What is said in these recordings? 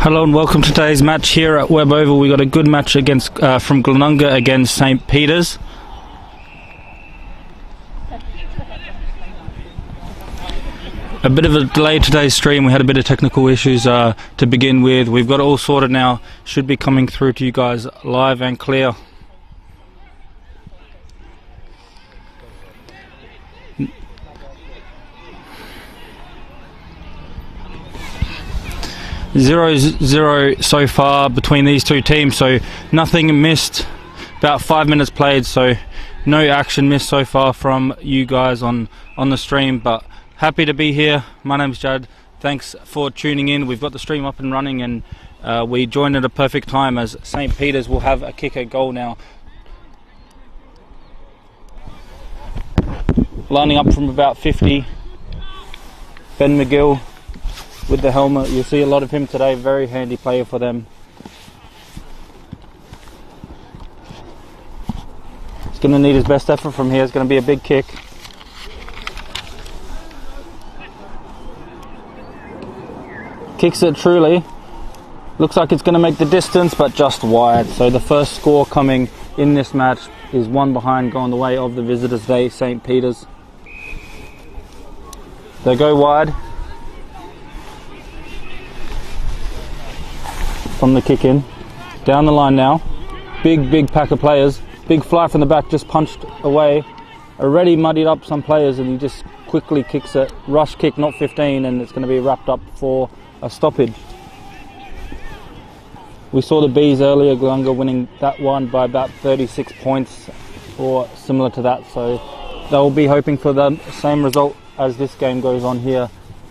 Hello and welcome to today's match here at Webb Oval. We got a good match against from Glenunga against St. Peter's. A bit of a delay today's stream. We had a bit of technical issues to begin with. We've got it all sorted now. Should be coming through to you guys live and clear. Zero so far between these two teams, so nothing missed. About 5 minutes played, so no action missed so far from you guys on the stream, but happy to be here. My name's Jad. Thanks for tuning in. We've got the stream up and running, and we joined at a perfect time as St. Peter's will have a kick at goal now. Lining up from about 50, Ben McGill with the helmet. You'll see a lot of him today. Very handy player for them. He's going to need his best effort from here. It's going to be a big kick. Kicks it truly. Looks like it's going to make the distance, but just wide. So the first score coming in this match is one behind, going the way of the visitors today, St. Peter's. They go wide from the kick in. Down the line now. Big pack of players. Big fly from the back, just punched away. Already muddied up some players, and he just quickly kicks it. Rush kick, not 15, and it's going to be wrapped up for a stoppage. We saw the Bees earlier, Glenunga winning that one by about 36 points or similar to that, so they'll be hoping for the same result as this game goes on here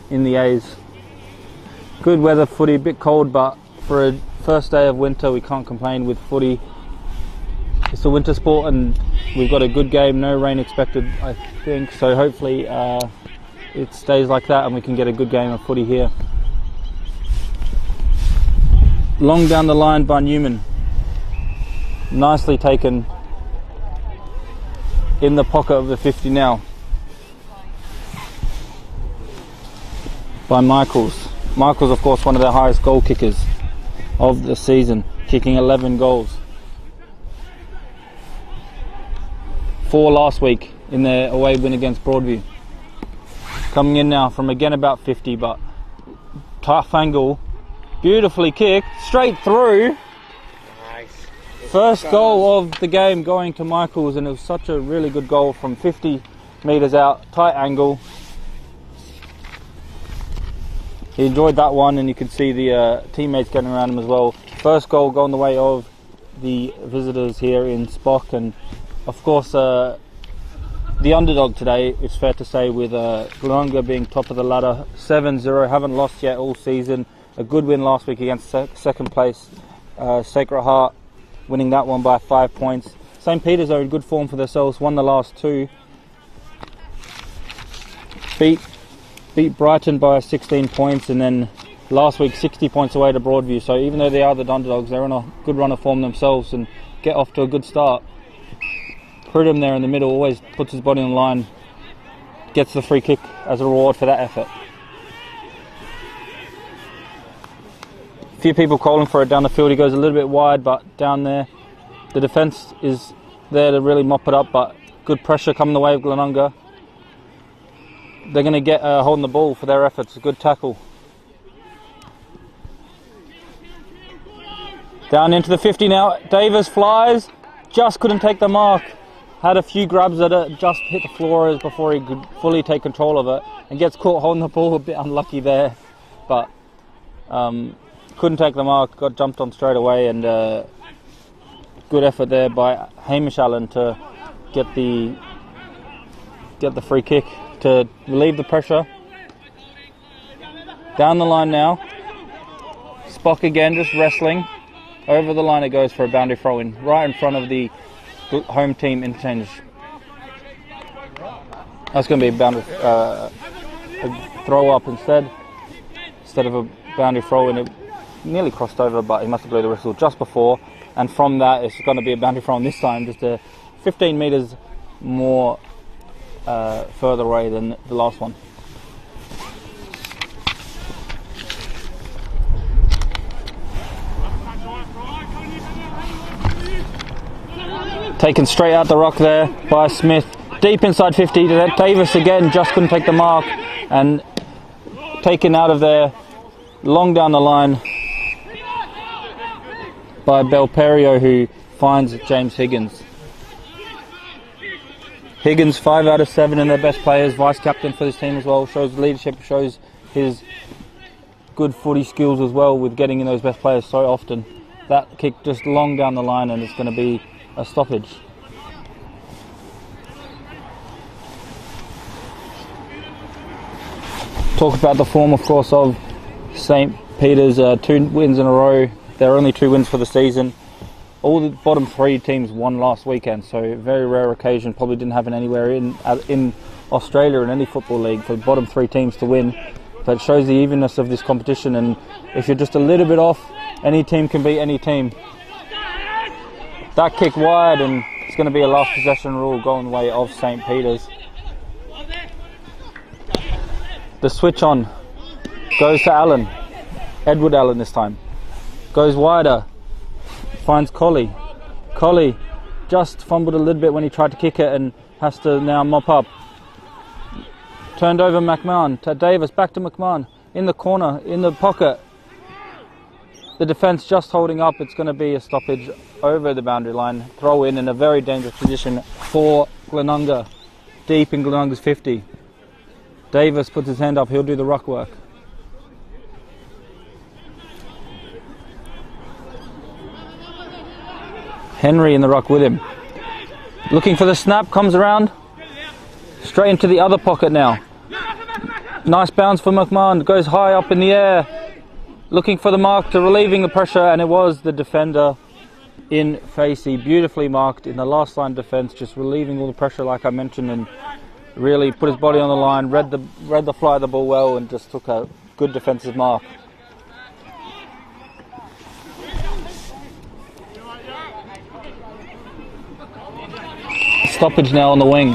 in the A's. Good weather footy, a bit cold, but for a first day of winter we can't complain with footy. It's a winter sport and we've got a good game, no rain expected I think, so hopefully it stays like that and we can get a good game of footy here. Long down the line by Newman, nicely taken in the pocket of the 50 now by Michaels. Michaels, of course, one of their highest goal kickers of the season, kicking 11 goals. 4 last week in their away win against Broadview. Coming in now from again about 50, but tough angle, beautifully kicked, straight through. Nice. First goal of the game going to Michaels, and it was such a really good goal from 50 metres out, tight angle. He enjoyed that one, and you can see the teammates getting around him as well. First goal going the way of the visitors here in Spock, and of course the underdog today, it's fair to say, with Glenunga being top of the ladder, 7-0, haven't lost yet all season. A good win last week against second place Sacred Heart, winning that one by 5 points. St. Peter's are in good form for themselves, won the last 2. Beat Brighton by 16 points, and then last week 60 points away to Broadview. So even though they are the underdogs, they're on a good run of form themselves and get off to a good start. Pridham there in the middle always puts his body on the line, gets the free kick as a reward for that effort. A few people calling for it down the field. He goes a little bit wide, but down there the defence is there to really mop it up, but good pressure coming the way of Glenunga. They're going to get holding the ball for their efforts. A good tackle. Down into the 50 now. Davis flies. Just couldn't take the mark. Had a few grabs at it. Just hit the floor before he could fully take control of it. And gets caught holding the ball. A bit unlucky there. But couldn't take the mark. Got jumped on straight away. And good effort there by Hamish Allen to get the free kick. to relieve the pressure. Down the line now. Spock again, just wrestling. Over the line it goes for a boundary throw in, right in front of the home team interchange. That's going to be a boundary a throw up instead of a boundary throw in. It nearly crossed over, but he must have blew the whistle just before. And from that, it's going to be a boundary throw in this time, just 15 metres more further away than the last one. Taken straight out the rock there by Smith. Deep inside 50. Davis again just couldn't take the mark. And taken out of there long down the line by Belperio, who finds James Higgins. Higgins 5 out of 7 in their best players. Vice captain for this team as well. Shows leadership, shows his good footy skills as well with getting in those best players so often. That kick just long down the line, and it's going to be a stoppage. Talk about the form, of course, of St. Peter's. 2 wins in a row. There are only 2 wins for the season. All the bottom 3 teams won last weekend, so very rare occasion. Probably didn't happen anywhere in Australia in any football league for the bottom 3 teams to win. But it shows the evenness of this competition, and if you're just a little bit off, any team can beat any team. That kick wide, and it's going to be a last possession rule going the way of St. Peter's. The switch on goes to Allen. Edward Allen this time. Goes wider. Finds Colley. Colley just fumbled a little bit when he tried to kick it and has to now mop up. Turned over McMahon to Davis. Back to McMahon. In the corner, in the pocket. The defence just holding up. It's going to be a stoppage over the boundary line. Throw in a very dangerous position for Glenunga. Deep in Glenunga's 50. Davis puts his hand up. He'll do the ruck work. Henry in the ruck with him. Looking for the snap. Comes around. Straight into the other pocket now. Nice bounce for McMahon. Goes high up in the air. Looking for the mark to relieving the pressure, and it was the defender in Facey. Beautifully marked in the last line defence, just relieving all the pressure like I mentioned, and really put his body on the line, read the fly of the ball well, and just took a good defensive mark. Stoppage now on the wing.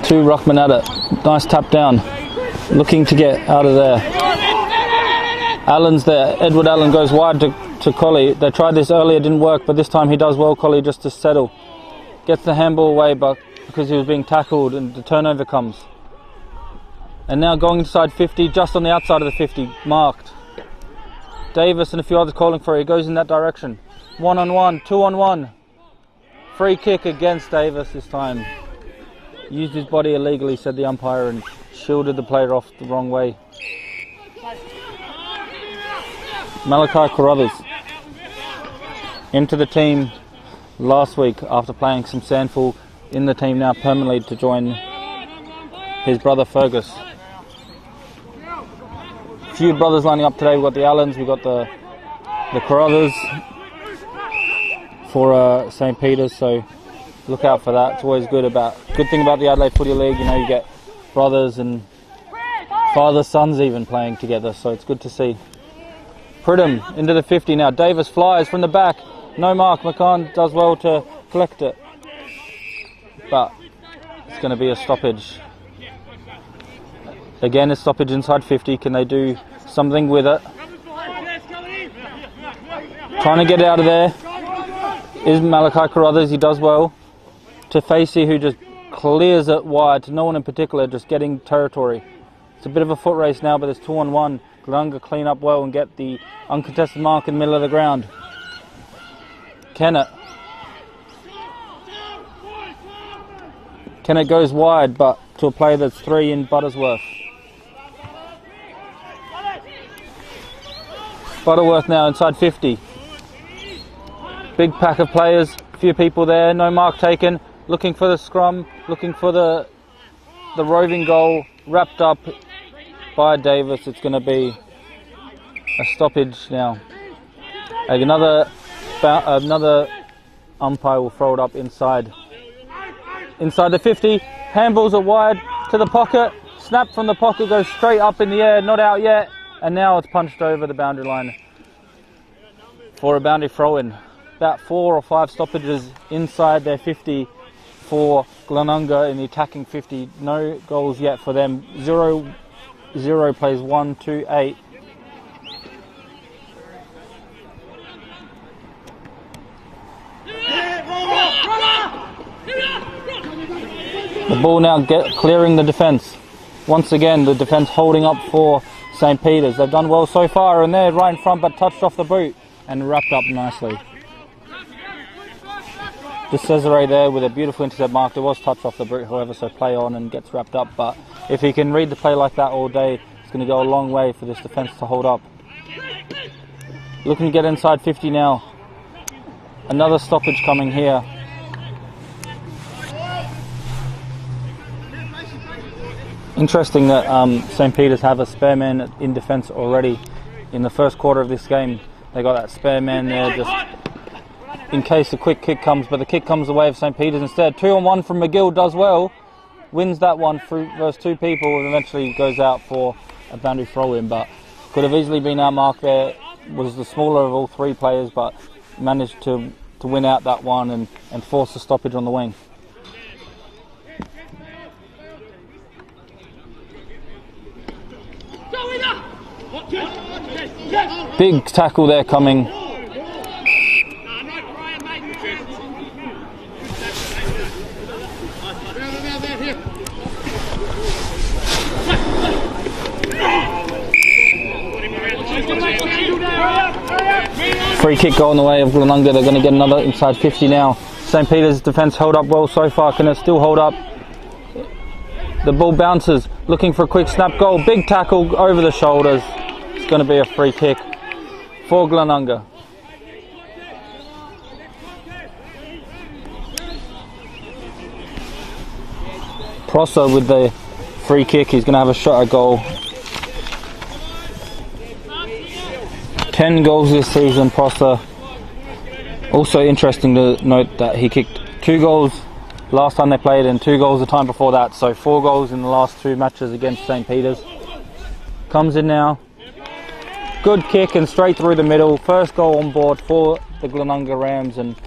Two ruckman at it. Nice tap down. Looking to get out of there. Allen's there. Edward Allen goes wide to Colley. They tried this earlier, didn't work, but this time he does well. Colley just to settle. Gets the handball away, but because he was being tackled, and the turnover comes. And now going inside 50, just on the outside of the 50, marked. Davis and a few others calling for it. He goes in that direction. 1-on-1, 2-on-1. Free kick against Davis this time. Used his body illegally, said the umpire, and shielded the player off the wrong way. Malachi Carruthers into the team last week after playing some Sandful, in the team now permanently to join his brother Fergus. Few brothers lining up today. We've got the Allens, we've got the Carruthers for St. Peter's, so look out for that. It's always good thing about the Adelaide Footy League, you know, you get brothers and father sons even playing together, so it's good to see. Pridham into the 50 now. Davis flies from the back. No mark. McCann does well to collect it, but it's going to be a stoppage. Again, a stoppage inside 50. Can they do something with it? Trying to get out of there is Malachi Carruthers. He does well to Facey, who just clears it wide to no one in particular, just getting territory. It's a bit of a foot race now, but there's 2-on-1. Glenunga clean up well and get the uncontested mark in the middle of the ground. Kennett goes wide, but to a play that's 3 in Butterworth. Butterworth now inside 50. Big pack of players, few people there, no mark taken. Looking for the scrum, looking for the roving goal, wrapped up by Davis. It's going to be a stoppage now. Another umpire will throw it up inside the 50. Handballs are wide to the pocket. Snap from the pocket, goes straight up in the air, not out yet. And now it's punched over the boundary line for a boundary throw-in. About 4 or 5 stoppages inside their 50 for Glenunga in the attacking 50. No goals yet for them. 0-0 plays 1-2-8. The ball now clearing the defence. Once again, the defence holding up for St. Peter's. They've done well so far, and they're right in front, but touched off the boot and wrapped up nicely. Just Cesare there with a beautiful intercept mark. It was touched off the boot, however, so play on and gets wrapped up. But if he can read the play like that all day, it's going to go a long way for this defence to hold up. Looking to get inside 50 now. Another stoppage coming here. Interesting that St. Peter's have a spare man in defence already in the first quarter of this game. They got that spare man there just in case a quick kick comes, but the kick comes the way of St. Peter's instead. 2-on-1 from McGill does well, wins that one through versus 2 people, and eventually goes out for a boundary throw-in, but could have easily been outmarked there. Was the smaller of all 3 players, but managed to win out that one and force a stoppage on the wing. Big tackle there coming. Free kick going the way of Glenunga. They're going to get another inside 50 now. St. Peter's defence held up well so far. Can it still hold up? The ball bounces, looking for a quick snap goal. Big tackle over the shoulders. It's going to be a free kick for Glenunga. Prosser with the free kick. He's going to have a shot at goal. 10 goals this season, Prosser. Also interesting to note that he kicked 2 goals last time they played and 2 goals the time before that, so 4 goals in the last 2 matches against St. Peter's. Comes in now. Good kick and straight through the middle. First goal on board for the Glenunga Rams, and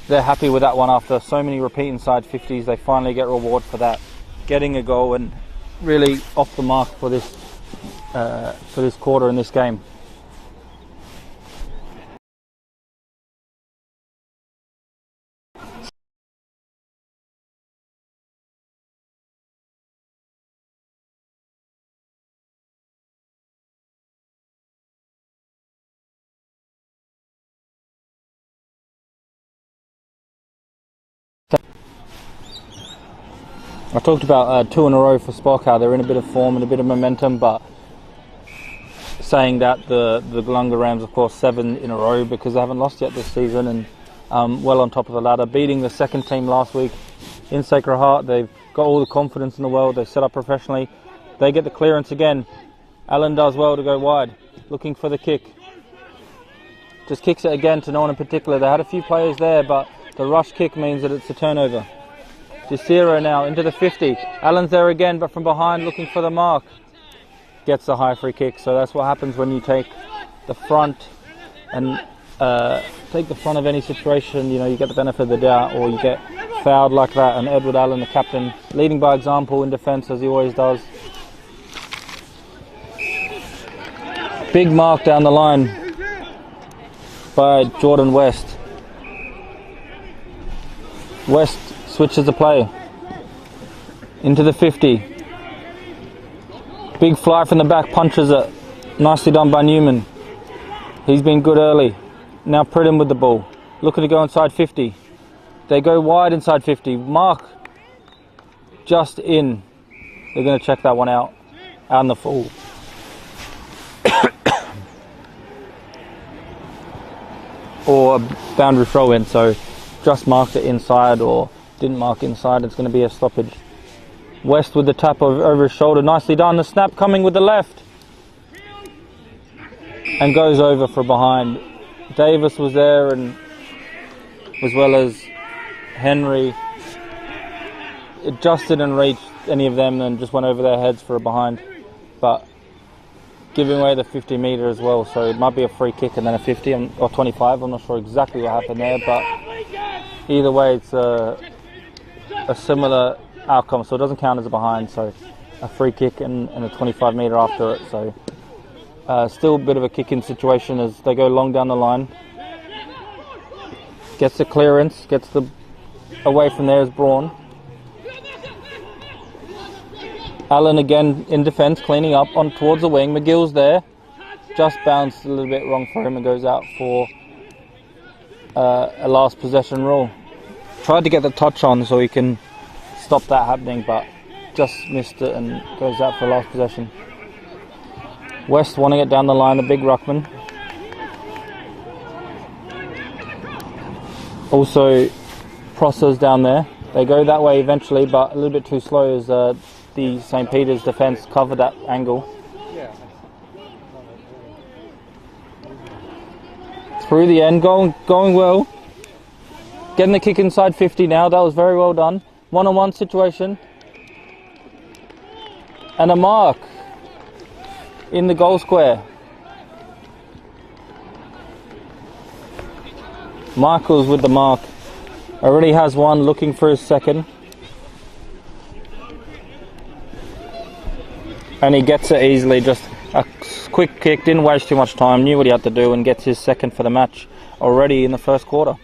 they're happy with that one. After so many repeat inside 50s, they finally get reward for that, getting a goal, and really off the mark for this quarter in this game. I talked about 2 in a row for Spock, how they're in a bit of form and a bit of momentum, but saying that the Glenunga Rams, of course, 7 in a row because they haven't lost yet this season, and well on top of the ladder, beating the second team last week in Sacred Heart. They've got all the confidence in the world. They set up professionally. They get the clearance again. Allen does well to go wide, looking for the kick. Just kicks it again to no one in particular. They had a few players there, but the rush kick means that it's a turnover. Desiro now into the 50. Allen's there again, but from behind looking for the mark. Gets a high free kick. So that's what happens when you take the front and take the front of any situation. You know, you get the benefit of the doubt, or you get fouled like that. And Edward Allen, the captain, leading by example in defence as he always does. Big mark down the line by Jordan West. West switches the play into the 50. Big fly from the back, punches it. Nicely done by Newman. He's been good early. Now Pridham with the ball, looking to go inside 50. They go wide inside 50. Mark just in. They're going to check that one out in the full. Or for a boundary throw in, so just marked it inside or didn't mark inside, it's going to be a stoppage. West with the tap over his shoulder, nicely done. The snap coming with the left and goes over for behind. Davis was there, and as well as Henry. It just didn't reach any of them and just went over their heads for a behind, but giving away the 50 metre as well, so it might be a free kick and then a 50 or 25. I'm not sure exactly what happened there, but either way it's a similar outcome, so it doesn't count as a behind. So a free kick and a 25 metre after it, so still a bit of a kick in situation as they go long down the line. Gets the clearance, gets the away from there is Braun. Allen again in defence, cleaning up on towards the wing. McGill's there, just bounced a little bit wrong for him and goes out for a last possession rule. Tried to get the touch on so he can stop that happening, but just missed it and goes out for last possession. West wanting it down the line, the big ruckman. Also Prosser's down there. They go that way eventually, but a little bit too slow as the St. Peter's defence covered that angle. Through the end, going well. Getting the kick inside 50 now, that was very well done. One-on-one situation. And a mark in the goal square. Michaels with the mark. Already has one, looking for his second. And he gets it easily, just a quick kick, didn't waste too much time, knew what he had to do and gets his second for the match already in the first quarter.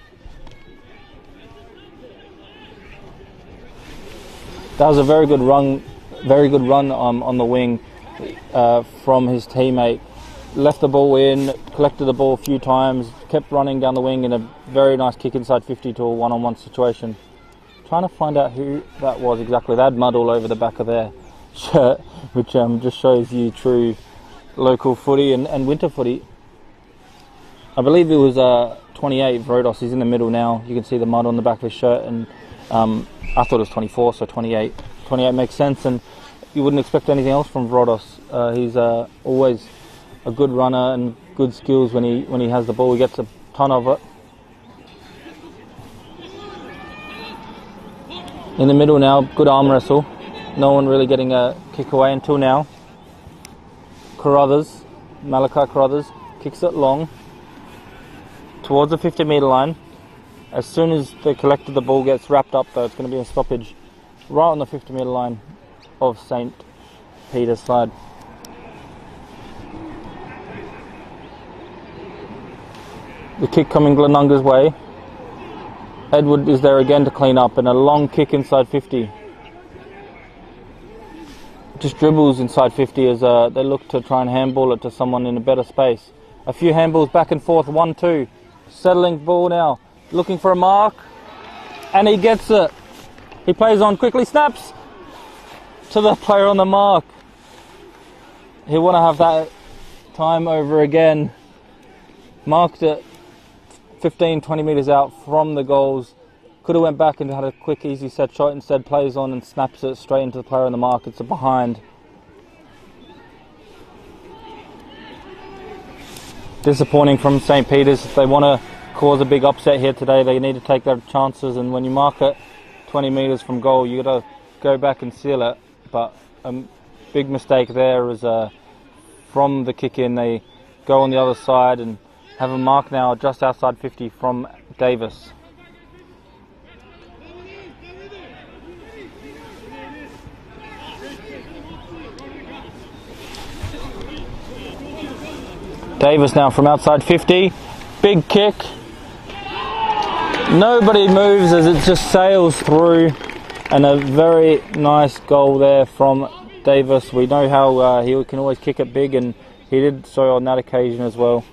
That was a very good run on the wing from his teammate. Left the ball in, collected the ball a few times, kept running down the wing in a very nice kick inside 50 to a one-on-one situation. Trying to find out who that was exactly. They had mud all over the back of their shirt, which just shows you true local footy and winter footy. I believe it was 28, Rodos. He's in the middle now. You can see the mud on the back of his shirt, and I thought it was 24, so 28. 28 makes sense, and you wouldn't expect anything else from Rodos. He's always a good runner and good skills when he has the ball. He gets a ton of it. In the middle now, good arm wrestle. No one really getting a kick away until now. Malachi Carruthers kicks it long towards the 50 metre line. As soon as they collected, the ball gets wrapped up though, it's going to be a stoppage right on the 50 metre line of St. Peter's side. The kick coming Glenunga's way. Edward is there again to clean up, and a long kick inside 50. Just dribbles inside 50 as they look to try and handball it to someone in a better space. A few handballs back and forth, 1-2. Settling ball now, looking for a mark, and he gets it. He plays on, quickly snaps to the player on the mark. He'll want to have that time over again. Marked it 15-20 metres out from the goals. Could have went back and had a quick easy set shot, instead plays on and snaps it straight into the player on the mark. It's a behind. Disappointing from St. Peter's. If they want to cause a big upset here today, they need to take their chances, and when you mark it 20 metres from goal, you got to go back and seal it. But a big mistake there is from the kick in, they go on the other side and have a mark now just outside 50 from Davis. Davis now from outside 50, big kick. Nobody moves as it just sails through, and a very nice goal there from Davis. We know how he can always kick it big, and he did so on that occasion as well.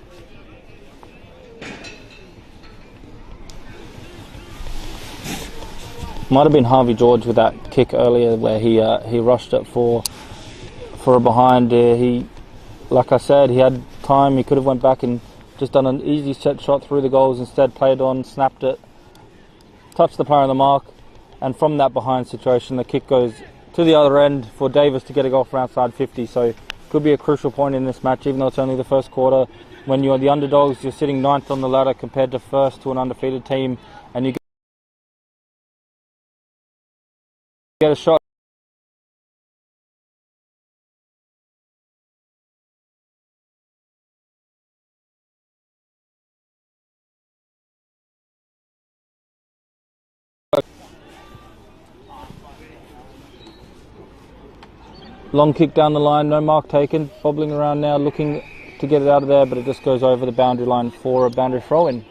Might have been Harvey George with that kick earlier where he rushed it for a behind. Like I said, he had time. He could have went back and just done an easy set shot through the goals, instead played on, snapped it, touched the player on the mark, and from that behind situation the kick goes to the other end for Davis to get a goal from outside 50. So could be a crucial point in this match, even though it's only the first quarter. When you're the underdogs, you're sitting 9th on the ladder compared to 1st to an undefeated team, and you get a shot. Long kick down the line, no mark taken, bobbling around now, looking to get it out of there, but it just goes over the boundary line for a boundary throw-in.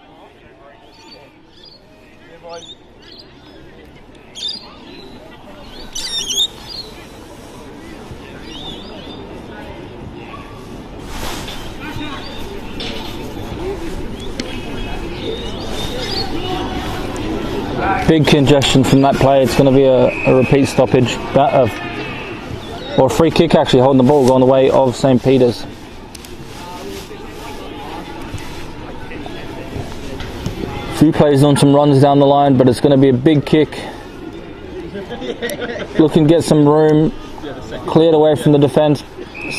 Big congestion from that play. It's going to be a repeat stoppage, or a free kick actually, holding the ball, going the way of St. Peter's. Few plays on some runs down the line, but it's going to be a big kick. Looking to get some room, cleared away from the defence.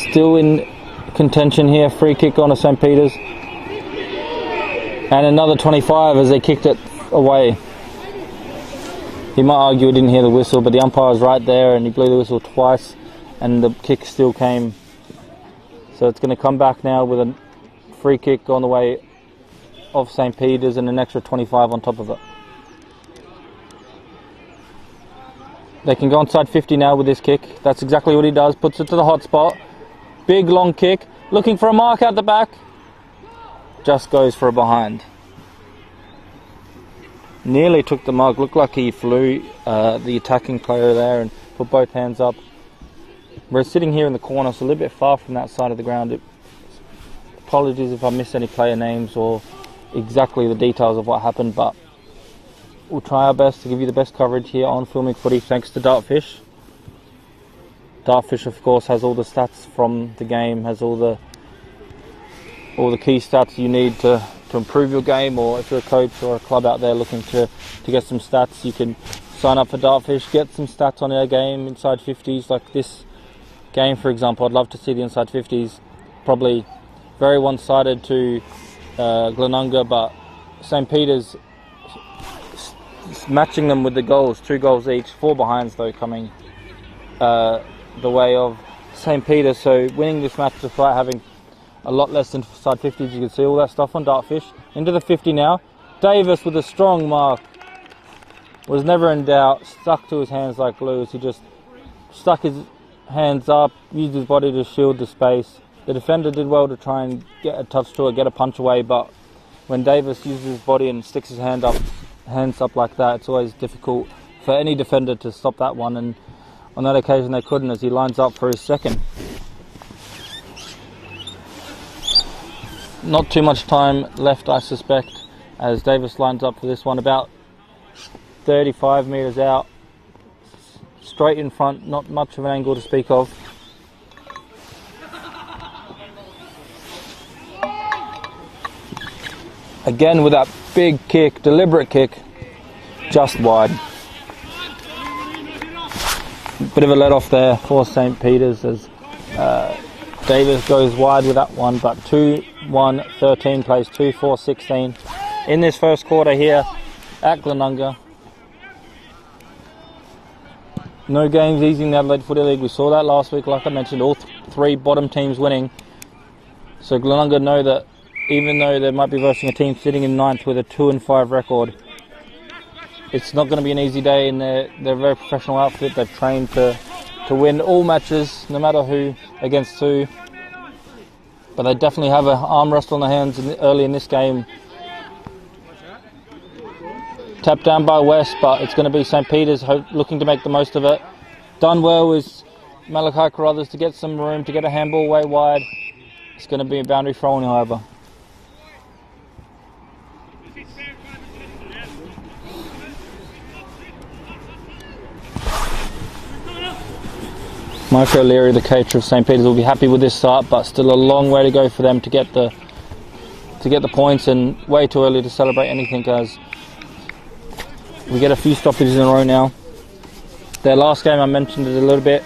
Still in contention here. Free kick on to St. Peter's. And another 25 as they kicked it away. You might argue he didn't hear the whistle, but the umpire was right there and he blew the whistle twice and the kick still came. So it's going to come back now with a free kick on the way of St. Peter's and an extra 25 on top of it. They can go inside 50 now with this kick. That's exactly what he does. Puts it to the hot spot. Big long kick. Looking for a mark out the back. Just goes for a behind. Nearly took the mark. Looked like he flew the attacking player there and put both hands up. We're sitting here in the corner, so a little bit far from that side of the ground. Apologies if I missed any player names or exactly the details of what happened, but we'll try our best to give you the best coverage here on Filming Footy, thanks to Dartfish. Dartfish, of course, has all the stats from the game, has all the key stats you need to improve your game, or if you're a coach or a club out there looking to get some stats, you can sign up for Dartfish, get some stats on our game, inside 50s, like this game, for example. I'd love to see the inside 50s, probably very one-sided to Glenunga, but St. Peter's matching them with the goals, 2 goals each, 4 behinds though coming the way of St. Peter's, so winning this match despite having a lot less inside 50s. You can see all that stuff on Dartfish. Into the 50 now. Davis with a strong mark. Was never in doubt. Stuck to his hands like glue as he just stuck his hands up, used his body to shield the space. The defender did well to try and get a touch to it, get a punch away, but when Davis uses his body and sticks his hands up like that, it's always difficult for any defender to stop that one, and on that occasion they couldn't as he lines up for his second. Not too much time left, I suspect, as Davis lines up for this one, about 35 metres out, straight in front, not much of an angle to speak of. Again with that big kick, deliberate kick, just wide. Bit of a let off there for St. Peter's as Davis goes wide with that one, but 2-1-13 plays 2-4-16 in this first quarter here at Glenunga. No games easy in the Adelaide Footy League. We saw that last week, like I mentioned, all 3 bottom teams winning. So Glenunga know that even though they might be versing a team sitting in 9th with a 2-5 record, it's not going to be an easy day, and they're a very professional outfit. They've trained to win all matches, no matter who, against who. But they definitely have an arm wrestle on their hands early in this game. Tapped down by West, but it's going to be St. Peter's looking to make the most of it. Done well is Malachi Carruthers to get some room, to get a handball way wide. It's going to be a boundary throw-in, however. Mike O'Leary, the coach of St. Peter's, will be happy with this start, but still a long way to go for them to get the to get the points, and way too early to celebrate anything as we get a few stoppages in a row now. Their last game, I mentioned it a little bit.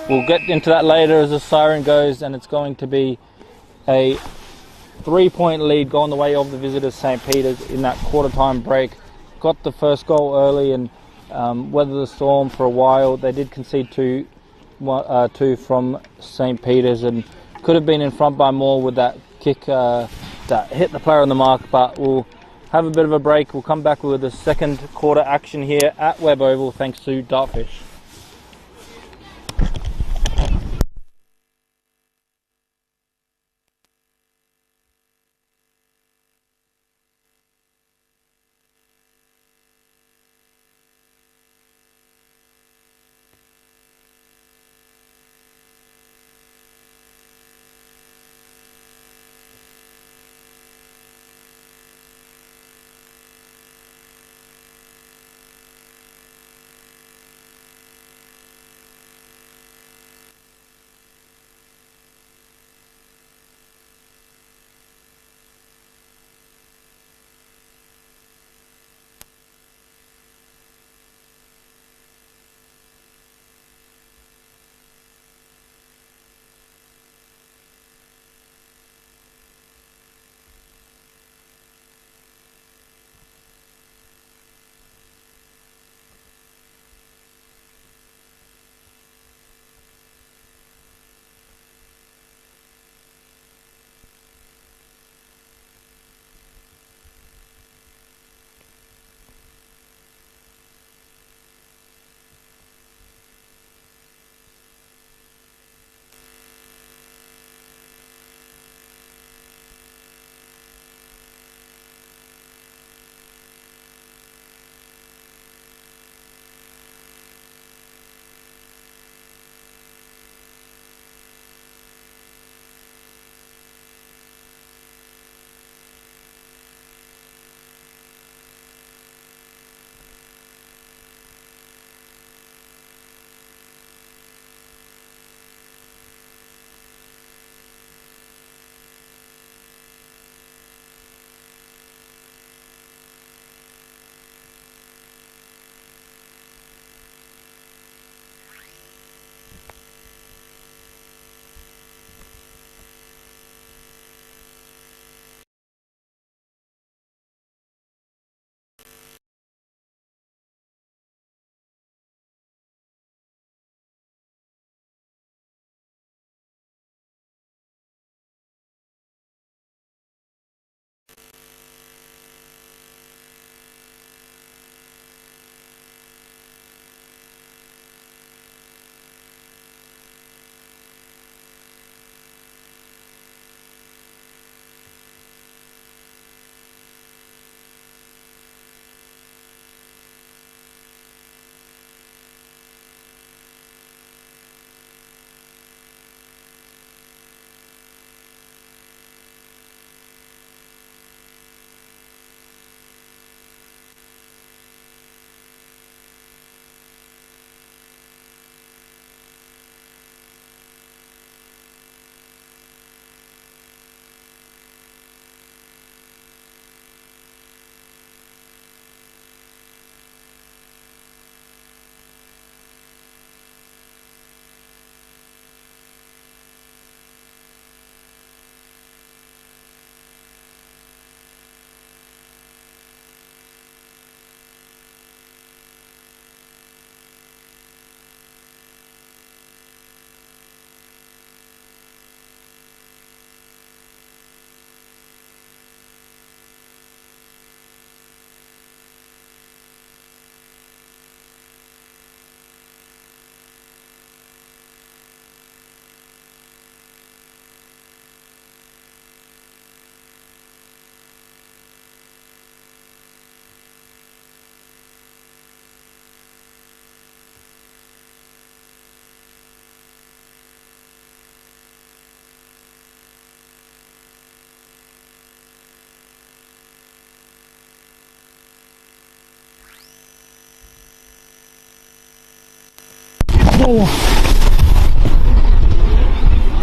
We'll get into that later as the siren goes, and it's going to be a 3-point lead going the way of the visitors, St. Peter's, in that quarter-time break. Got the first goal early and weathered the storm for a while. They did concede two from St. Peter's and could have been in front by more with that kick that hit the player on the mark, but we'll have a bit of a break. We'll come back with the second quarter action here at Webb Oval thanks to Dartfish.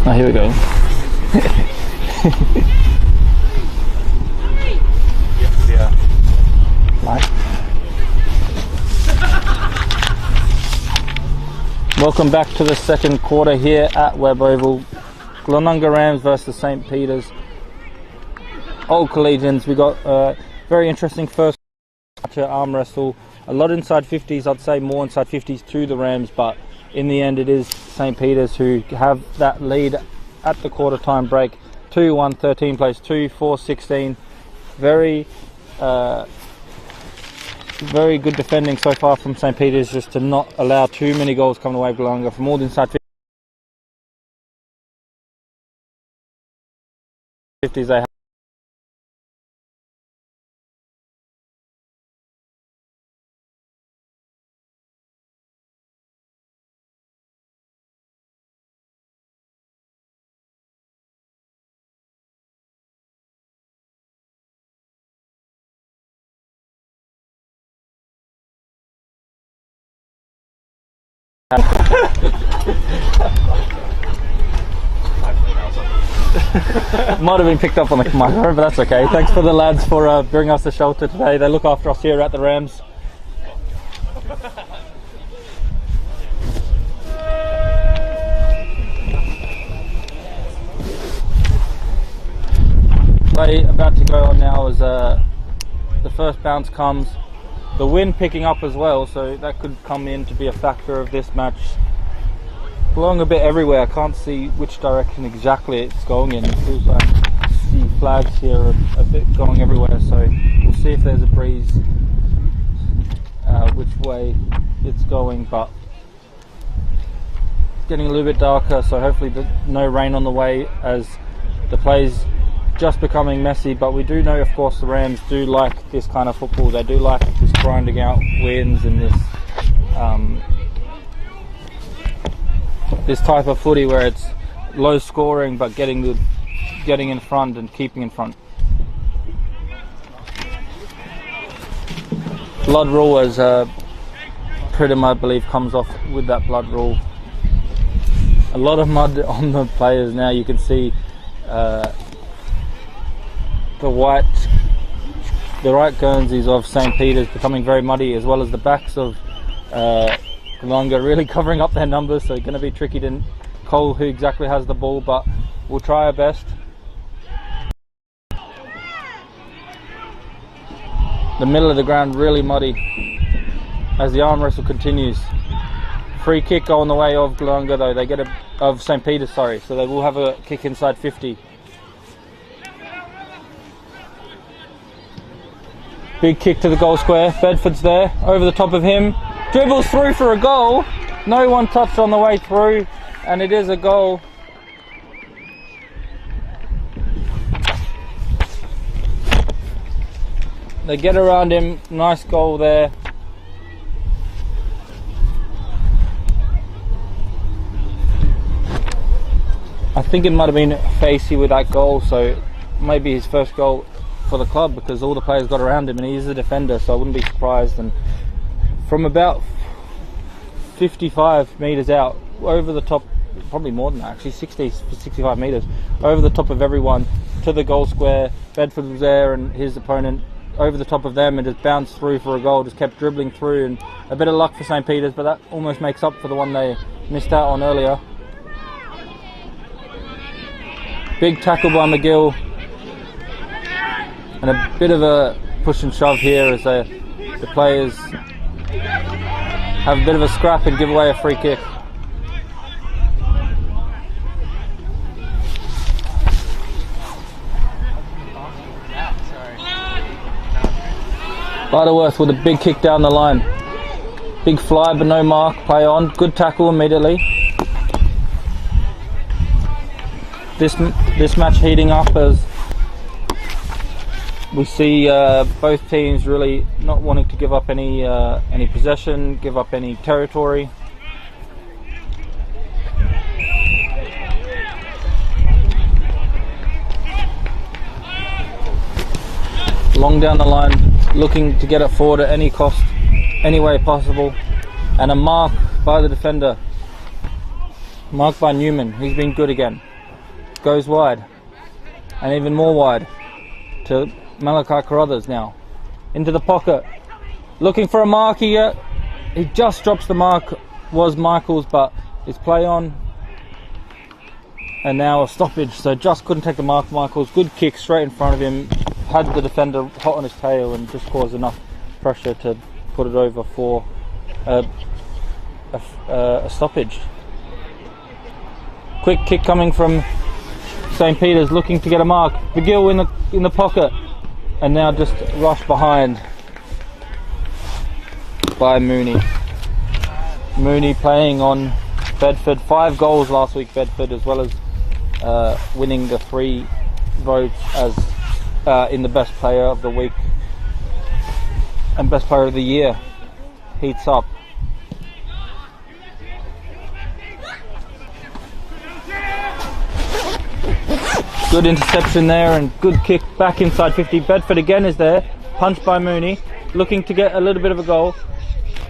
Oh, here we go. Welcome back to the second quarter here at Webb Oval. Glenunga Rams versus St. Peter's. Old Collegians. We got a very interesting first arm wrestle. A lot inside 50s, I'd say more inside 50s to the Rams, but in the end it is St. Peter's who have that lead at the quarter time break. 2-1, 13 plays 2, 4, 16. Very good defending so far from St. Peter's, just to not allow too many goals coming away from Glenunga from all the inside 50s they have. Might have been picked up on the microphone, but that's okay. Thanks for the lads for bringing us the shelter today. They look after us here at the Rams. Play about to go on now as the first bounce comes. The wind picking up as well, so that could come in to be a factor of this match. Blowing a bit everywhere. I can't see which direction exactly it's going in. It feels like the flags here are a bit going everywhere, so we'll see if there's a breeze which way it's going, but getting a little bit darker, so hopefully no rain on the way as the play's just becoming messy. But we do know, of course, the Rams do like this kind of football. They do like this grinding out wins and this type of footy where it's low scoring but getting in front and keeping in front. Blood rule, as Pridham I believe comes off with that blood rule. A lot of mud on the players now. You can see the right Guernseys of St. Peter's becoming very muddy, as well as the backs of Glenunga really covering up their numbers, so it's going to be tricky to call who exactly has the ball, but we'll try our best. The middle of the ground really muddy as the arm wrestle continues. Free kick on the way of Glenunga though. They get of St. Peter's, sorry, so they will have a kick inside 50. Big kick to the goal square. Bedford's there, over the top of him. Dribbles through for a goal. No one touched on the way through, and it is a goal. They get around him. Nice goal there. I think it might have been Facey with that goal, so maybe his first goal for the club, because all the players got around him and he is a defender, so I wouldn't be surprised. And from about 55 metres out, over the top, probably more than that actually, 65 metres, over the top of everyone to the goal square. Bedford was there and his opponent over the top of them and just bounced through for a goal, just kept dribbling through, and a bit of luck for St. Peter's, but that almost makes up for the one they missed out on earlier. Big tackle by McGill, and a bit of a push and shove here as the players have a bit of a scrap and give away a free kick. Butterworth with a big kick down the line. Big fly but no mark, play on. Good tackle immediately. This match heating up as we see both teams really not wanting to give up any possession, give up any territory. Long down the line, looking to get it forward at any cost, any way possible, and a mark by the defender. Marked by Newman, he's been good again. Goes wide, and even more wide to Malachi Carruthers now. Into the pocket, looking for a mark here. He just drops the mark was Michael's, but his play on. And now a stoppage, so just couldn't take the mark. Michael's good kick straight in front of him, had the defender hot on his tail and just caused enough pressure to put it over for a stoppage. Quick kick coming from St. Peter's, looking to get a mark. McGill in the pocket, and now just rushed behind by Mooney. Mooney playing on Bedford, 5 goals last week, Bedford, as well as winning the 3 votes as in the best player of the week and best player of the year. Heats up. Good interception there and good kick back inside 50. Bedford again is there, punched by Mooney, looking to get a little bit of a goal,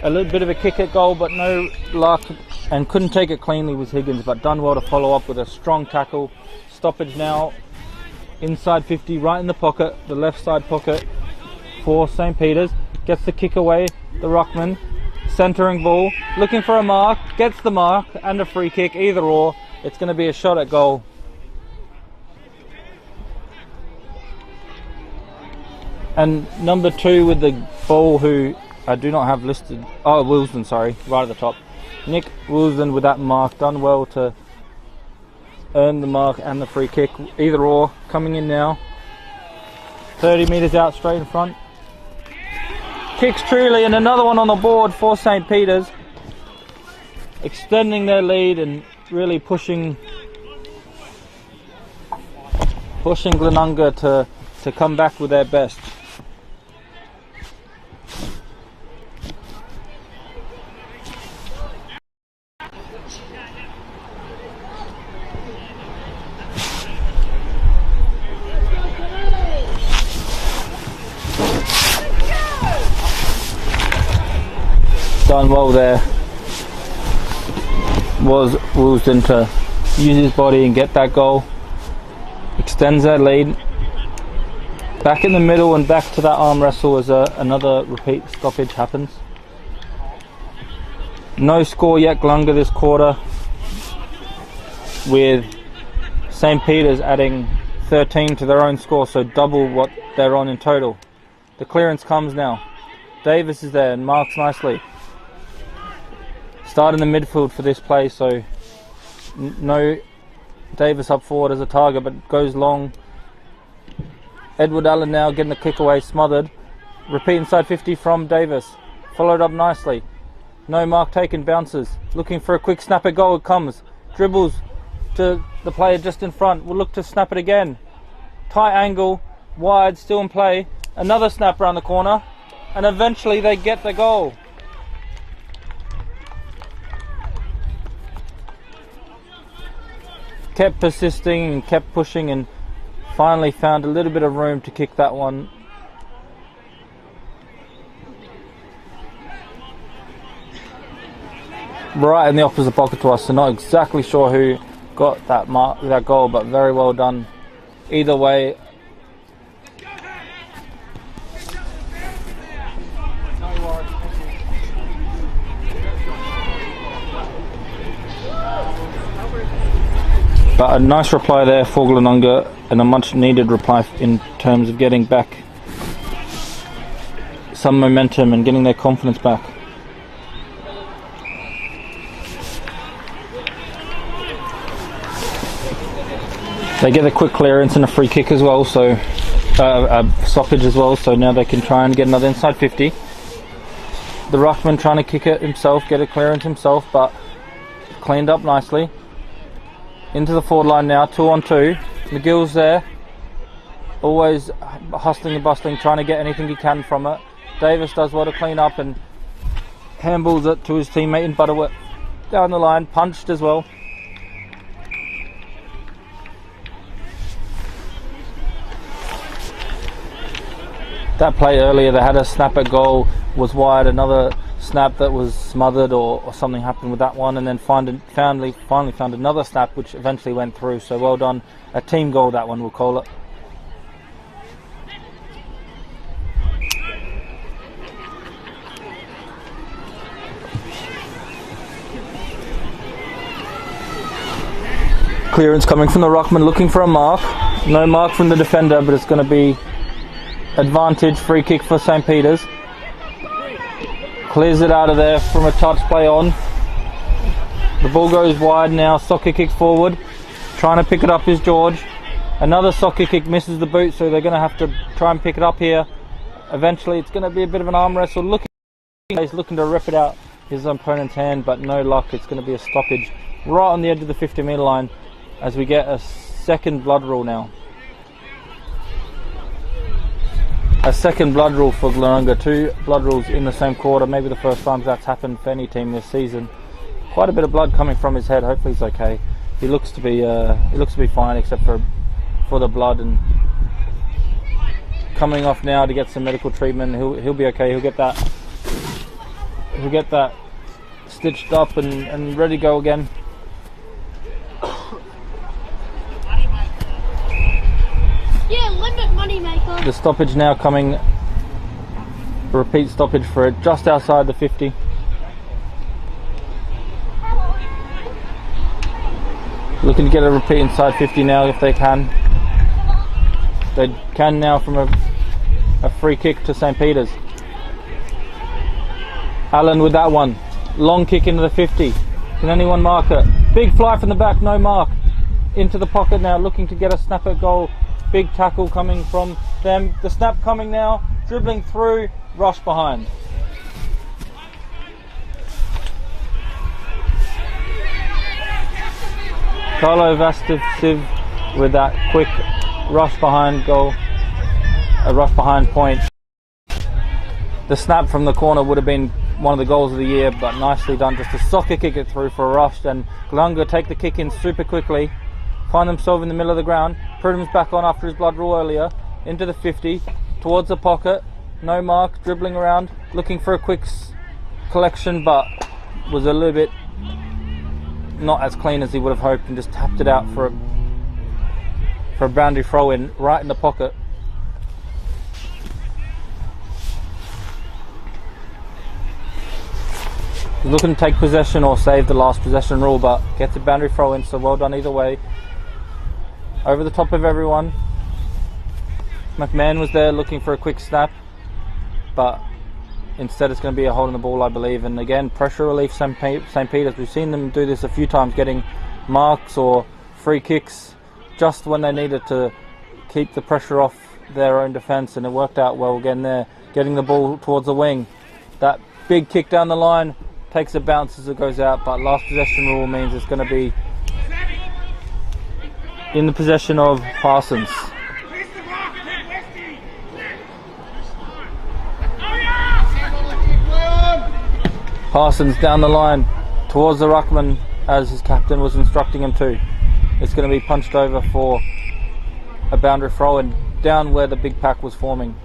a little bit of a kick at goal, but no luck, and couldn't take it cleanly was Higgins, but done well to follow up with a strong tackle. Stoppage now inside 50, right in the pocket, the left side pocket for St. Peter's. Gets the kick away, the ruckman, centering ball, looking for a mark, gets the mark and a free kick, either or. It's going to be a shot at goal. And number 2 with the ball, who I do not have listed, Wilson, sorry, right at the top. Nick Wilson with that mark, done well to earn the mark and the free kick, either or, coming in now. 30 metres out, straight in front. Kicks truly, and another one on the board for St. Peter's, extending their lead and really pushing Glenunga to come back with their best. Done well there was Wilson to use his body and get that goal. Extends that lead. Back in the middle and back to that arm wrestle as another repeat stoppage happens. No score yet, Glenunga, this quarter, with St. Peter's adding 13 to their own score, so double what they're on in total. The clearance comes now. Davis is there and marks nicely. Start in the midfield for this play, so no Davis up forward as a target, but goes long. Edward Allen now getting the kick away, smothered. Repeat inside 50 from Davis. Followed up nicely. No mark taken, bounces. Looking for a quick snap at goal, it comes. Dribbles to the player just in front. Will look to snap it again. Tight angle, wide, still in play. Another snap around the corner, and eventually they get the goal. Kept persisting and kept pushing and finally found a little bit of room to kick that one. Right in the opposite pocket to us, so not exactly sure who got that goal, but very well done. Either way, but a nice reply there for Glenunga, and a much needed reply in terms of getting back some momentum and getting their confidence back. They get a quick clearance and a free kick as well, so a stoppage as well, so now they can try and get another inside 50. The ruckman trying to kick it himself, get a clearance himself, but cleaned up nicely. Into the forward line now, 2-on-2. McGill's there, always hustling and bustling, trying to get anything he can from it. Davis does well to clean up and handballs it to his teammate in Butterworth. Down the line, punched as well. That play earlier, they had a snap at goal, was wide, another snap that was smothered or something happened with that one, and then finally found another snap which eventually went through, so well done. A team goal, that one, we'll call it. Clearance coming from the ruckman, looking for a mark. No mark from the defender, but it's going to be advantage, free kick for St. Peter's. Clears it out of there from a touch play on. The ball goes wide now, soccer kick forward. Trying to pick it up is George. Another soccer kick misses the boot, so they're going to have to try and pick it up here. Eventually it's going to be a bit of an arm wrestle. He's looking to rip it out his opponent's hand, but no luck. It's going to be a stoppage right on the edge of the 50-metre line as we get a second blood rule now. A second blood rule for Glenunga. 2 blood rules in the same quarter. Maybe the first time that's happened for any team this season. Quite a bit of blood coming from his head. Hopefully he's okay. He looks to be fine, except for the blood, and coming off now to get some medical treatment. He'll be okay. He'll get that stitched up and ready to go again. Yeah, limit money maker. The stoppage now coming. A repeat stoppage for it just outside the 50. Looking to get a repeat inside 50 now if they can. They can now from a free kick to St. Peter's. Allen with that one. Long kick into the 50. Can anyone mark it? Big fly from the back, no mark. Into the pocket now, looking to get a snap at goal. Big tackle coming from them. The snap coming now, dribbling through, rush behind. Carlo Vastasiv with that quick rush behind goal, a rush behind point. The snap from the corner would have been one of the goals of the year, but nicely done. Just a soccer kick it through for a rush, and Glenunga take the kick in super quickly, find themselves in the middle of the ground. Prudham's back on after his blood rule earlier, into the 50, towards the pocket, no mark, dribbling around, looking for a quick collection, but was a little bit not as clean as he would have hoped, and just tapped it out for a boundary throw in right in the pocket. He's looking to take possession or save the last possession rule, but gets a boundary throw in, so well done either way. Over the top of everyone. McMahon was there looking for a quick snap, but instead it's going to be a hold on the ball, I believe. And again, pressure relief St. Peter's. We've seen them do this a few times, getting marks or free kicks just when they needed to keep the pressure off their own defence, and it worked out well again there, getting the ball towards the wing. That big kick down the line takes a bounce as it goes out, but last possession rule means it's going to be in the possession of Parsons. Parsons down the line towards the ruckman as his captain was instructing him to. It's going to be punched over for a boundary throw and down where the big pack was forming.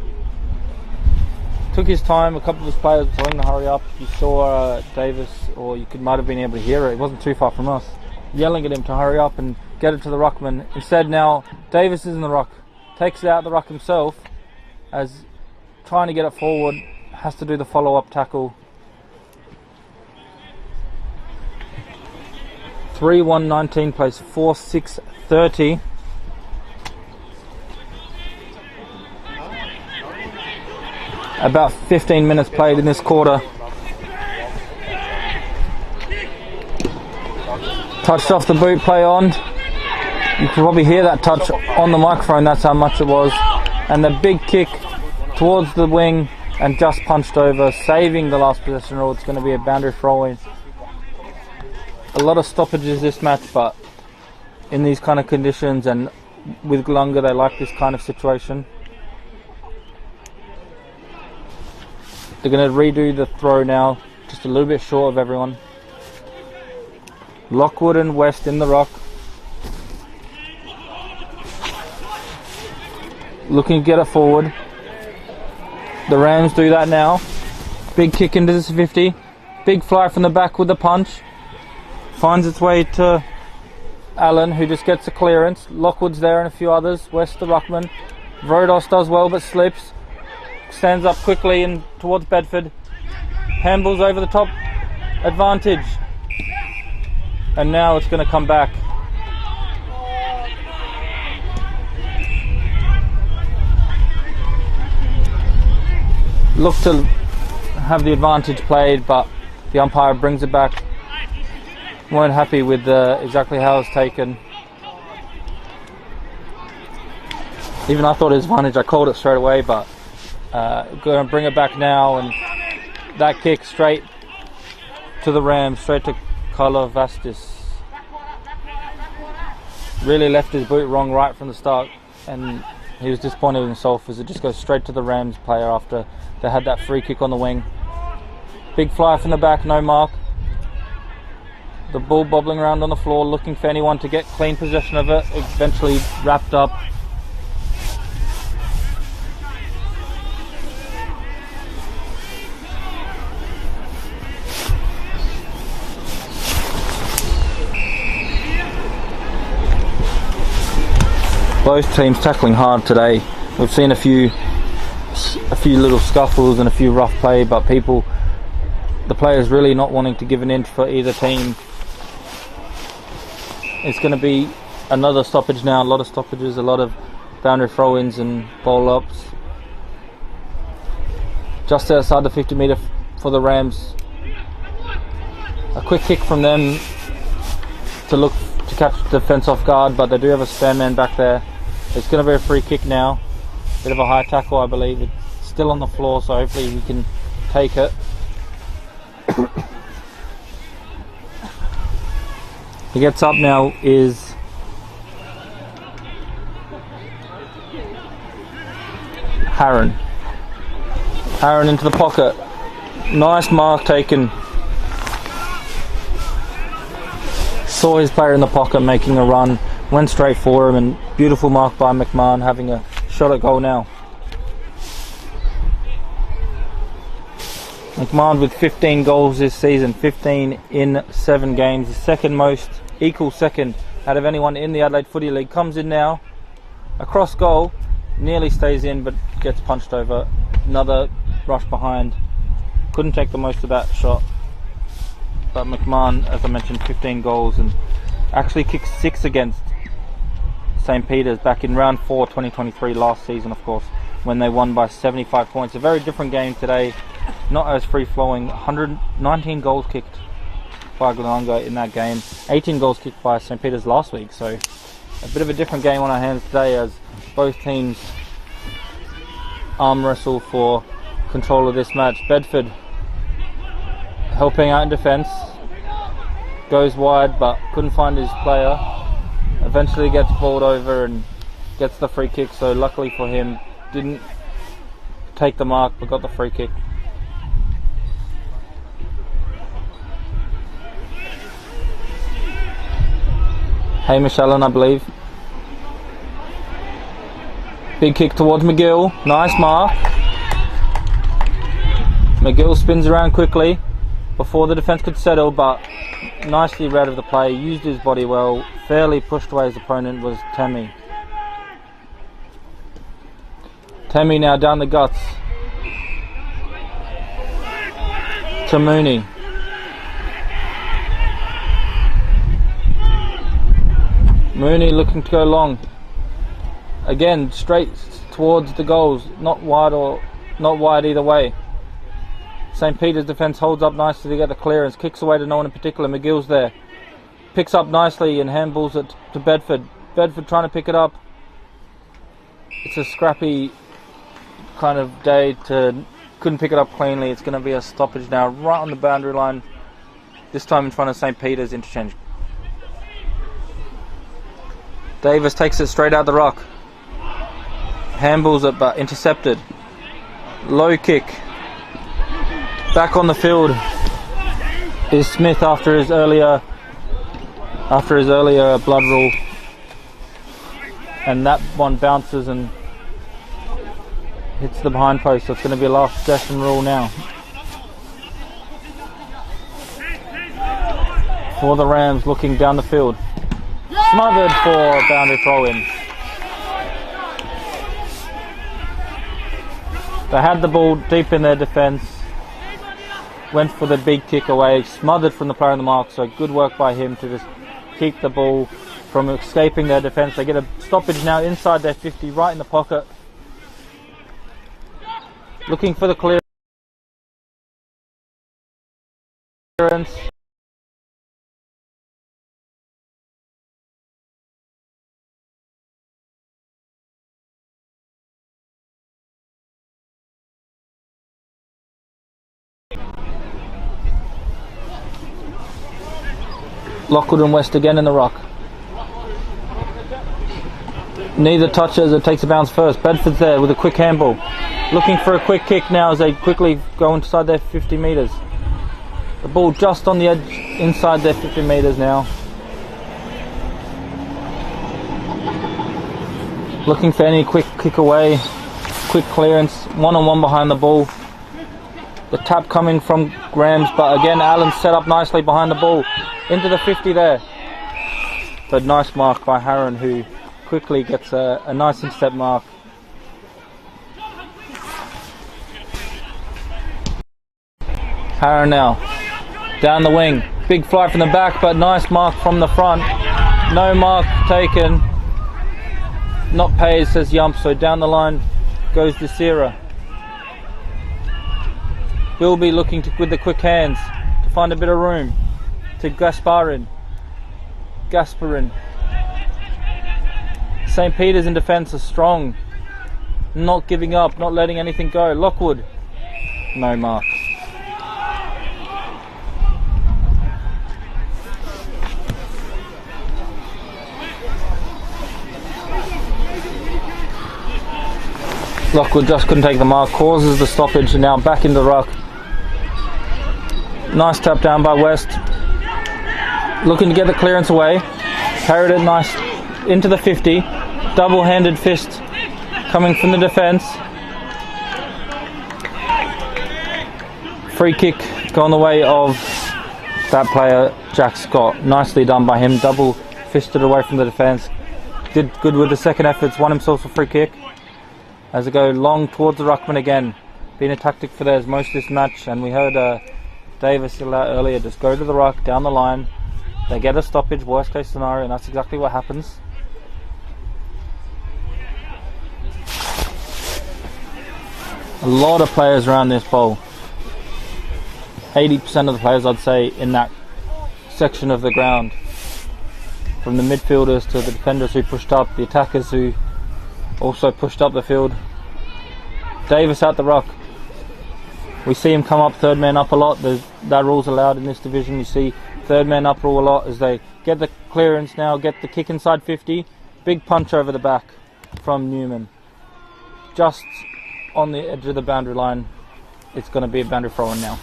Took his time. A couple of his players were telling to hurry up. You saw Davis, or might have been able to hear it. It wasn't too far from us, yelling at him to hurry up and get it to the ruckman. Instead, now Davis is in the ruck, takes it out the ruck himself, as trying to get it forward, has to do the follow-up tackle. 3-1-19 plays 4-6-30. About 15 minutes played in this quarter. Touched off the boot, play on. You can probably hear that touch on the microphone, that's how much it was. And the big kick towards the wing and just punched over, saving the last possession rule. It's going to be a boundary throw in. A lot of stoppages this match, but in these kind of conditions and with Glenunga, they like this kind of situation. They're going to redo the throw now, just a little bit short of everyone. Lockwood and West in the rock. Looking to get it forward. The Rams do that now. Big kick into this 50. Big fly from the back with the punch. Finds its way to Allen, who just gets a clearance. Lockwood's there and a few others. West the ruckman. Rodos does well but slips. Stands up quickly and towards Bedford. Handballs over the top. Advantage. And now it's going to come back. look to have the advantage played, but the umpire brings it back. Weren't happy with exactly how it was taken. Even I thought it was advantage. I called it straight away, but going to bring it back now, and that kick straight to the Rams, straight to Carlo Vastis. Really left his boot wrong right from the start, and he was disappointed with himself as it just goes straight to the Rams player after they had that free kick on the wing. Big fly from the back, no mark. The ball bobbling around on the floor, looking for anyone to get clean possession of it. Eventually wrapped up. Both teams tackling hard today. We've seen a few little scuffles and a few rough play, but the players really not wanting to give an inch for either team. It's going to be another stoppage now. A lot of stoppages, a lot of boundary throw-ins and bowl-ups. Just outside the 50-metre for the Rams. A quick kick from them to look to catch the defence off guard, but they do have a spare man back there. It's going to be a free kick now. Bit of a high tackle, I believe. It's still on the floor, so hopefully we can take it. He gets up now is Harron. Harron into the pocket. Nice mark taken. Saw his player in the pocket making a run. Went straight for him, and beautiful mark by McMahon, having a shot at goal now. McMahon with 15 goals this season, 15 in 7 games, the second most, equal second out of anyone in the Adelaide Footy League. Comes in now, across goal, nearly stays in but gets punched over. Another rush behind, couldn't take the most of that shot. But McMahon, as I mentioned, 15 goals, and actually kicked 6 against St. Peter's back in round 4 2023 last season, of course, when they won by 75 points. A very different game today, not as free-flowing. 119 goals kicked by Glenunga in that game, 18 goals kicked by St. Peter's last week, so a bit of a different game on our hands today as both teams arm wrestle for control of this match. Bedford helping out in defence, goes wide but couldn't find his player. Eventually gets balled over and gets the free kick, so luckily for him, didn't take the mark but got the free kick. Hamish Allen, I believe. Big kick towards McGill, nice mark. McGill spins around quickly before the defence could settle, but nicely read of the play, used his body well, fairly pushed away his opponent was Temi. Temi now down the guts to Mooney. Mooney looking to go long. Again, straight towards the goals, not wide either way. St. Peter's defence holds up nicely to get the clearance, kicks away to no one in particular. McGill's there, picks up nicely and handballs it to Bedford. Bedford trying to pick it up. It's a scrappy kind of day, couldn't pick it up cleanly. It's going to be a stoppage now right on the boundary line, this time in front of St. Peter's interchange. Davis takes it straight out the rock, handballs it but intercepted. Low kick. Back on the field is Smith after his earlier blood rule, and that one bounces and hits the behind post, so it's going to be a last possession rule now for the Rams, looking down the field. Smothered for boundary throw-in. They had the ball deep in their defence, went for the big kick away, smothered from the player on the mark, so good work by him to just keep the ball from escaping their defence. They get a stoppage now inside their 50, right in the pocket, looking for the clear. clearance. Lockwood and West again in the ruck. Neither touches, it takes a bounce first. Bedford's there with a quick handball. Looking for a quick kick now as they quickly go inside their 50 metres. The ball just on the edge inside their 50 metres now. Looking for any quick kick away, quick clearance, one-on-one behind the ball. The tap coming from Grams, but again Allen set up nicely behind the ball. Into the 50 there. But nice mark by Harron, who quickly gets a nice intercept mark. Harron now, down the wing. Big fly from the back, but nice mark from the front. No mark taken. Not paid, says Yump, so down the line goes Desira. Bilby looking with the quick hands to find a bit of room. To Gasparin. St. Peter's in defence are strong. Not giving up, not letting anything go. Lockwood. No mark. Lockwood just couldn't take the mark, causes the stoppage, and now back into the ruck. Nice tap down by West. Looking to get the clearance away. Carried it nice into the 50. Double-handed fist coming from the defence. Free kick going the way of that player, Jack Scott. Nicely done by him. Double-fisted away from the defence. Did good with the second efforts. Won himself a free kick. As they go long towards the ruckman again. Been a tactic for theirs most of this match. And we heard Davis earlier, just go to the ruck, down the line. They get a stoppage, worst case scenario, and that's exactly what happens. A lot of players around this bowl. 80% of the players, I'd say, in that section of the ground. From the midfielders to the defenders who pushed up, the attackers who also pushed up the field. Davis at the ruck. We see him come up, third man up a lot. That rule's allowed in this division. You see third man up rule a lot as they get the clearance now, get the kick inside 50. Big punch over the back from Newman. Just on the edge of the boundary line. It's going to be a boundary throw-in now.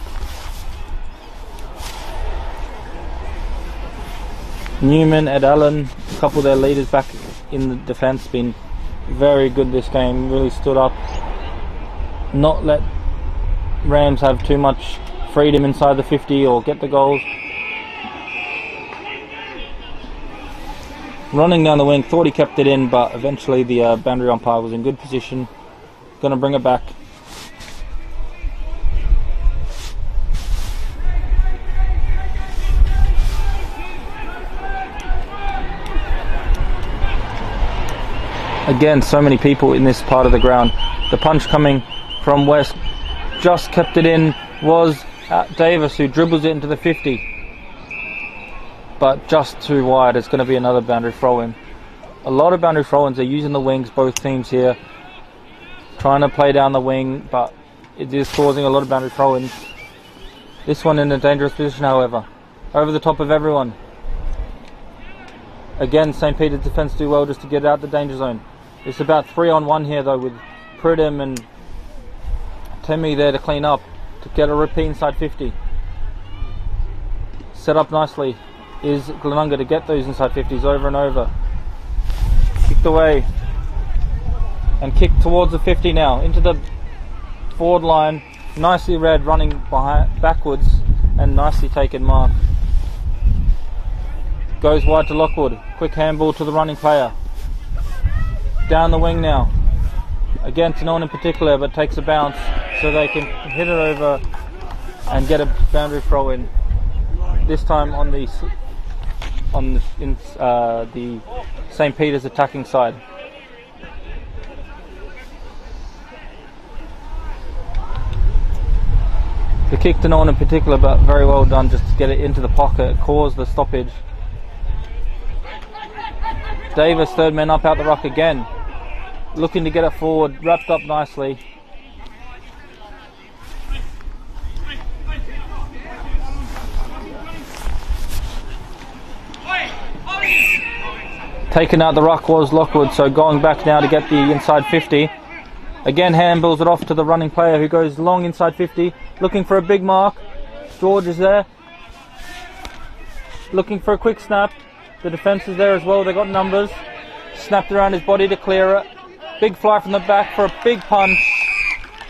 Newman, Ed Allen, a couple of their leaders back in the defence, been very good this game, really stood up. Not let Rams have too much freedom inside the 50 or get the goals. Running down the wing, thought he kept it in, but eventually the boundary umpire was in good position. Going to bring it back. Again, so many people in this part of the ground. The punch coming from West, just kept it in, was at Davis, who dribbles it into the 50. But just too wide. It's going to be another boundary throw-in. A lot of boundary throw-ins. They're using the wings, both teams here. Trying to play down the wing, but it is causing a lot of boundary throw-ins. This one in a dangerous position, however. Over the top of everyone. Again, St. Peter's defence do well just to get out the danger zone. It's about 3-on-1 here though, with Pridham and Temi there to clean up, to get a repeat inside 50. Set up nicely is Glenunga to get those inside 50s over and over. Kicked away and kicked towards the 50 now, into the forward line. Nicely read, running backwards, and nicely taken mark. Goes wide to Lockwood. Quick handball to the running player. Down the wing now. Again to no one in particular, but takes a bounce so they can hit it over and get a boundary throw in. This time on the St. Peter's attacking side. The kick to no one in particular, but very well done just to get it into the pocket, cause the stoppage. Davis, third man up out the ruck again. Looking to get it forward, wrapped up nicely. Taken out the ruck was Lockwood, so going back now to get the inside 50. Again, handballs it off to the running player who goes long inside 50, looking for a big mark. George is there, looking for a quick snap. The defence is there as well, they got numbers. Snapped around his body to clear it. Big fly from the back for a big punch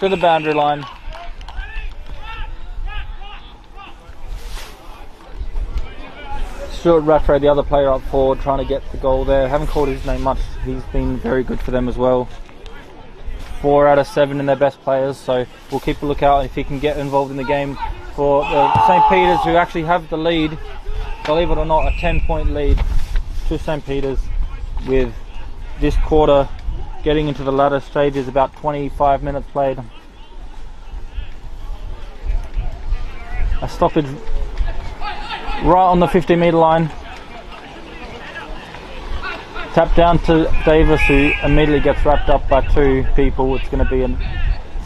to the boundary line. Stuart Rattray, the other player up forward, trying to get the goal there. Haven't called his name much. He's been very good for them as well. 4 out of 7 in their best players, so we'll keep a lookout if he can get involved in the game for the St. Peters, who actually have the lead, believe it or not, a 10-point lead to St. Peters, with this quarter getting into the latter stages, about 25 minutes played. A stoppage right on the 50-metre line. Tap down to Davis, who immediately gets wrapped up by 2 people. It's going to be a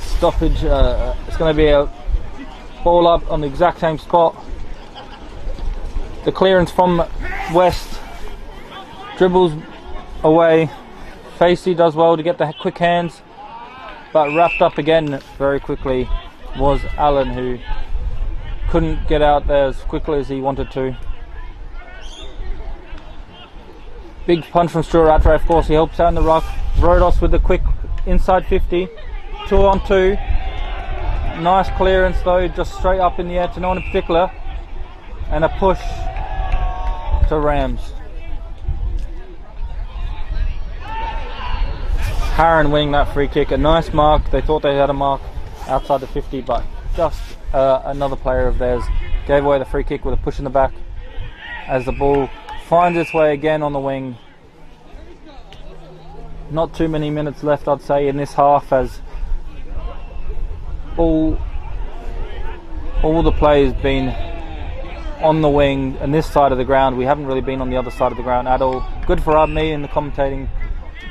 stoppage. It's going to be a ball up on the exact same spot. The clearance from West dribbles away. Facey does well to get the quick hands, but wrapped up again very quickly was Allen, who couldn't get out there as quickly as he wanted to. Big punch from Stuart Rattray, of course, he helps out in the ruck. Rodos with the quick inside 50, 2 on 2. Nice clearance though, just straight up in the air to no one in particular. And a push to Rams. Harron winning that free kick, a nice mark. They thought they had a mark outside the 50, but just another player of theirs gave away the free kick with a push in the back as the ball finds its way again on the wing. Not too many minutes left, I'd say, in this half, as all the players been on the wing and this side of the ground. We haven't really been on the other side of the ground at all. Good for me and the commentating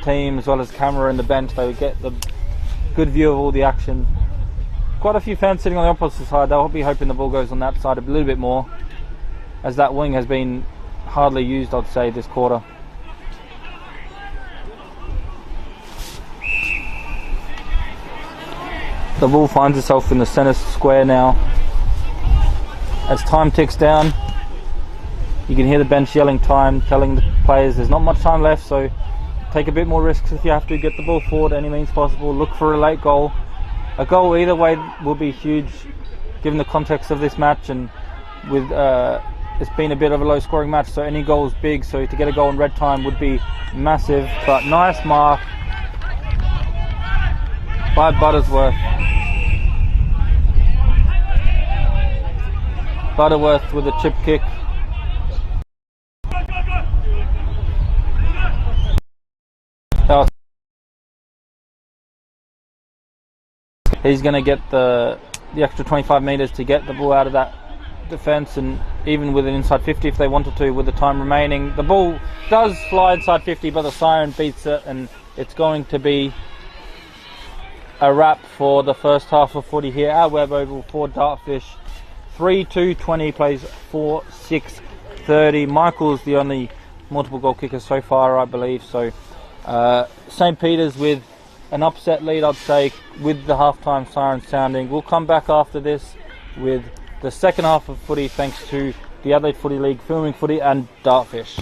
team, as well as camera and the bench. They would get the good view of all the action. Quite a few fans sitting on the opposite side. They'll be hoping the ball goes on that side a little bit more, as that wing has been hardly used, I'd say, this quarter. The ball finds itself in the centre square now. As time ticks down, you can hear the bench yelling time, telling the players there's not much time left, so take a bit more risks if you have to. Get the ball forward any means possible. Look for a late goal. A goal either way will be huge, given the context of this match, and with it's been a bit of a low scoring match, so any goal is big, so to get a goal in red time would be massive. But nice mark by Butterworth. Butterworth with a chip kick. He's going to get the extra 25 metres to get the ball out of that defence, and even with an inside 50 if they wanted to, with the time remaining. The ball does fly inside 50, but the siren beats it, and it's going to be a wrap for the first half of footy here at Webb Oval for Dartfish. 3-2-20 plays 4-6-30. Michael's the only multiple goal kicker so far, I believe. So St. Peters with an upset lead, I'd say, with the halftime siren sounding. We'll come back after this with the second half of footy, thanks to the Adelaide Footy League, Filming Footy and Dartfish.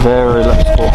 Very low score.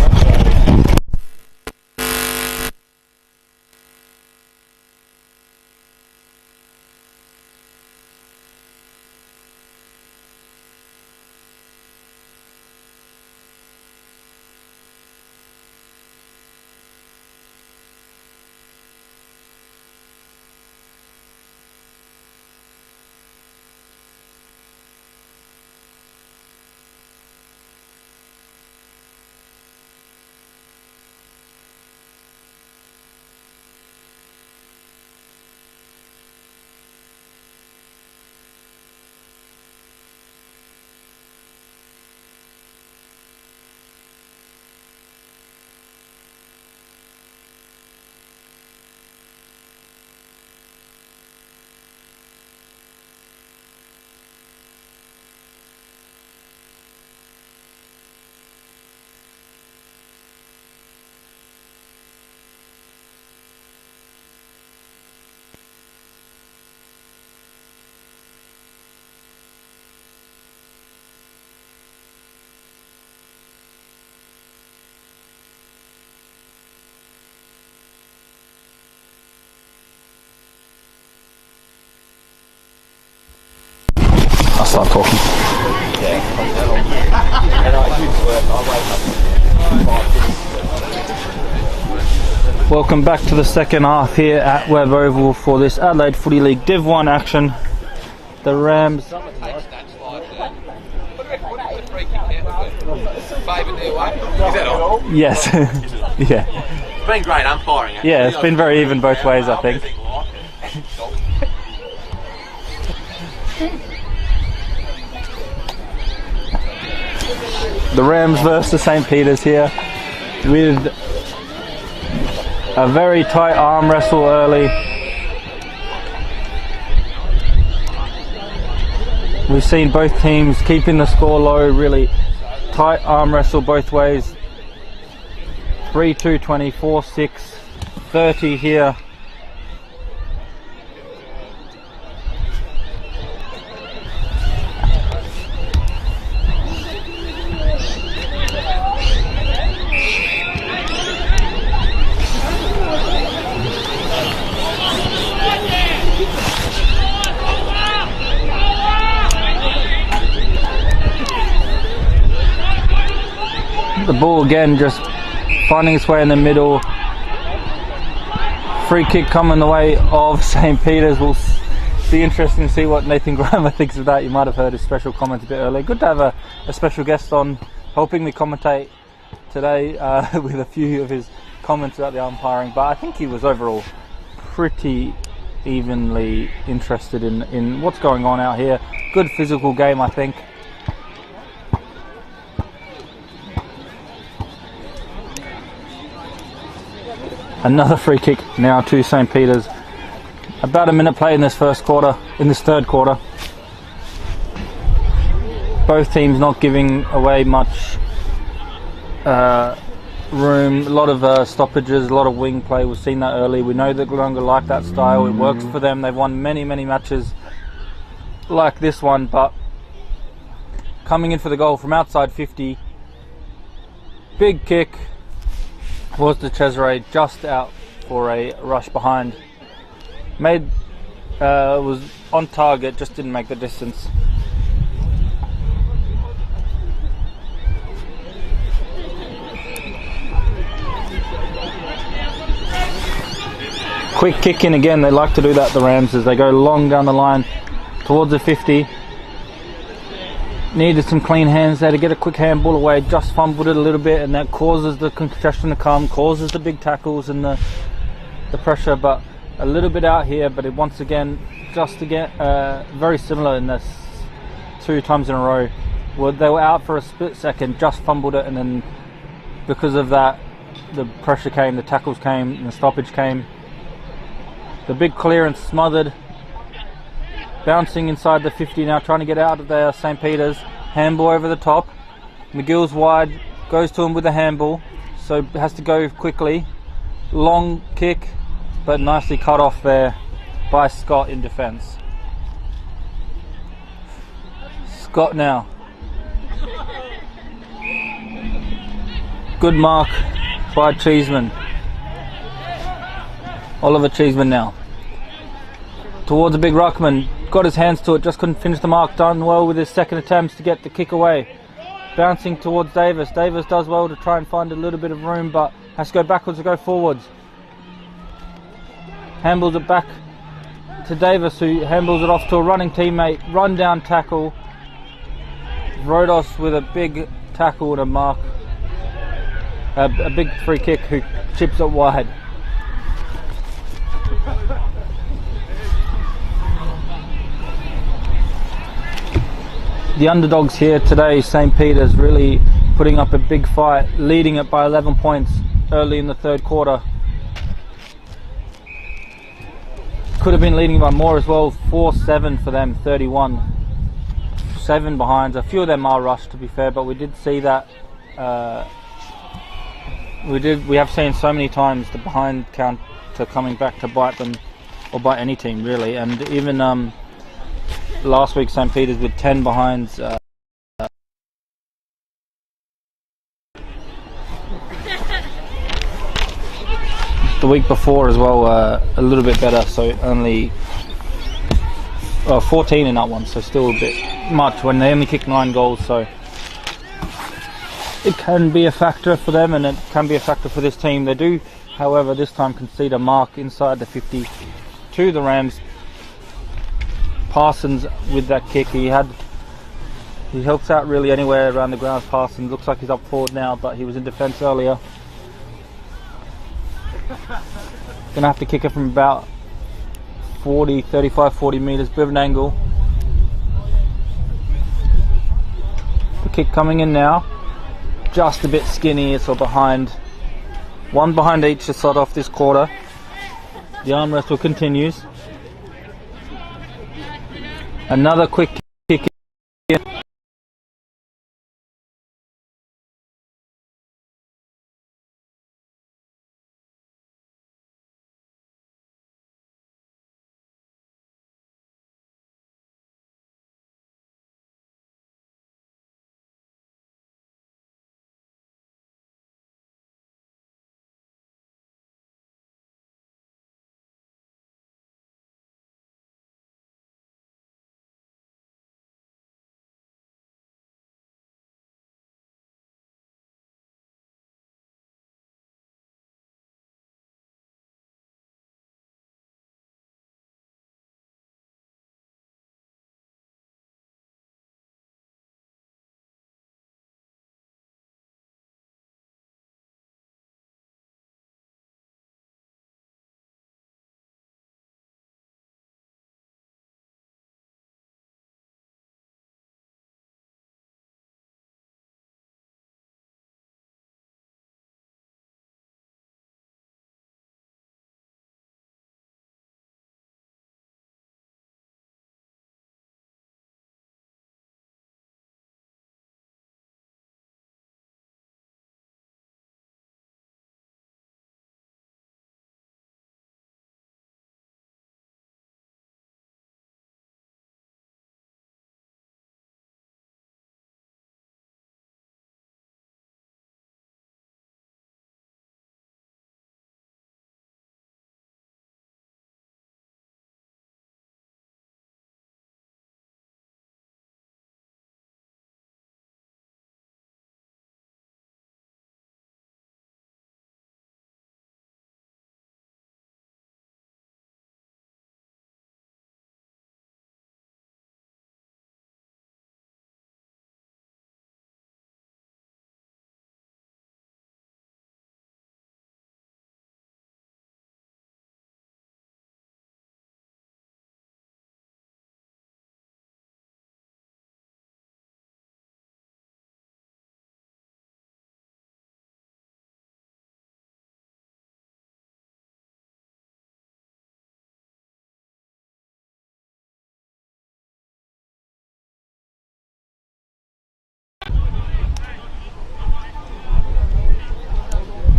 I'll start talking. Welcome back to the second half here at Webb Oval for this Adelaide Footy League Div 1 action. The Rams. Yes. Yeah. It's been great umpiring. Yeah, it's been very even both ways, I think. The Rams versus St. Peter's here with a very tight arm wrestle early. We've seen both teams keeping the score low, really tight arm wrestle both ways. 3-2, 24-6, 30 here. The ball again just finding its way in the middle. Free kick coming the way of St. Peter's. Will be interesting to see what Nathan Grammer thinks of that. You might have heard his special comment a bit earlier. Good to have a special guest on helping me commentate today with a few of his comments about the umpiring, but I think he was overall pretty evenly interested in what's going on out here. Good physical game, I think. Another free kick now to St. Peter's. About a minute play in this third quarter. Both teams not giving away much room. A lot of stoppages, a lot of wing play. We've seen that early. We know that Glenunga like that style. It works for them. They've won many matches like this one. But coming in for the goal from outside 50. Big kick. Was to Cesare, just out for a rush behind. Was on target, just didn't make the distance. Quick kick in again. They like to do that, the Rams, as they go long down the line towards the 50. Needed some clean hands there to get a quick handball away, just fumbled it a little bit, and that causes the congestion to come, causes the big tackles and the pressure, but a little bit out here. But it once again, just to get very similar in this 2 times in a row. Well, they were out for a split second, just fumbled it, and then because of that, the pressure came, the tackles came, and the stoppage came. The big clearance smothered. Bouncing inside the 50 now, trying to get out of there. St. Peter's handball over the top. McGill's wide, goes to him with a handball, so has to go quickly. Long kick, but nicely cut off there by Scott in defence. Scott now. Good mark by Cheeseman. Oliver Cheeseman now. Towards a big ruckman. Got his hands to it, just couldn't finish the mark. Done well with his second attempts to get the kick away. Bouncing towards Davis. Davis does well to try and find a little bit of room, but has to go backwards to go forwards. Handles it back to Davis, who handles it off to a running teammate. Run down tackle. Rodos with a big tackle and a mark. A big free kick who chips it wide. The underdogs here today, St. Peter's, really putting up a big fight, leading it by 11 points early in the third quarter. Could have been leading by more as well. 4-7 for them, 31. 7 behinds. A few of them are rushed, to be fair, but we did see that. We have seen so many times the behind counter coming back to bite them, or bite any team really, and even last week St. Peter's with 10 behinds. The week before as well, a little bit better, so only 14 in that one, so still a bit much when they only kick 9 goals, so it can be a factor for them and it can be a factor for this team. They do, however, this time concede a mark inside the 50 to the Rams. Parsons with that kick, he helps out really anywhere around the ground. Parsons looks like he's up forward now, but he was in defence earlier. Gonna have to kick it from about 35-40 metres, bit of an angle. The kick coming in now, just a bit skinny, it's all behind. One behind each to start off this quarter. The arm wrestle continues. Another quick kick in.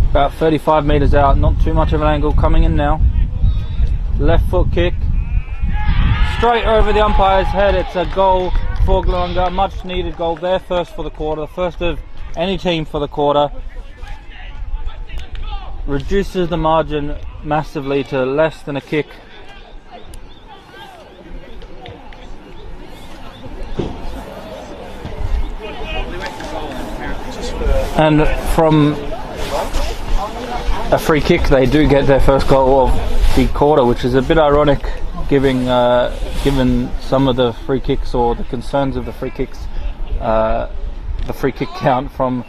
About 35 metres out, not too much of an angle, coming in now. Left foot kick, straight over the umpire's head. It's a goal for Glenunga, much needed goal, their first for the quarter, the first of any team for the quarter. reduces the margin massively to less than a kick. And from a free kick they do get their first goal of the quarter, which is a bit ironic given some of the free kicks or the concerns of the free kicks, the free kick count from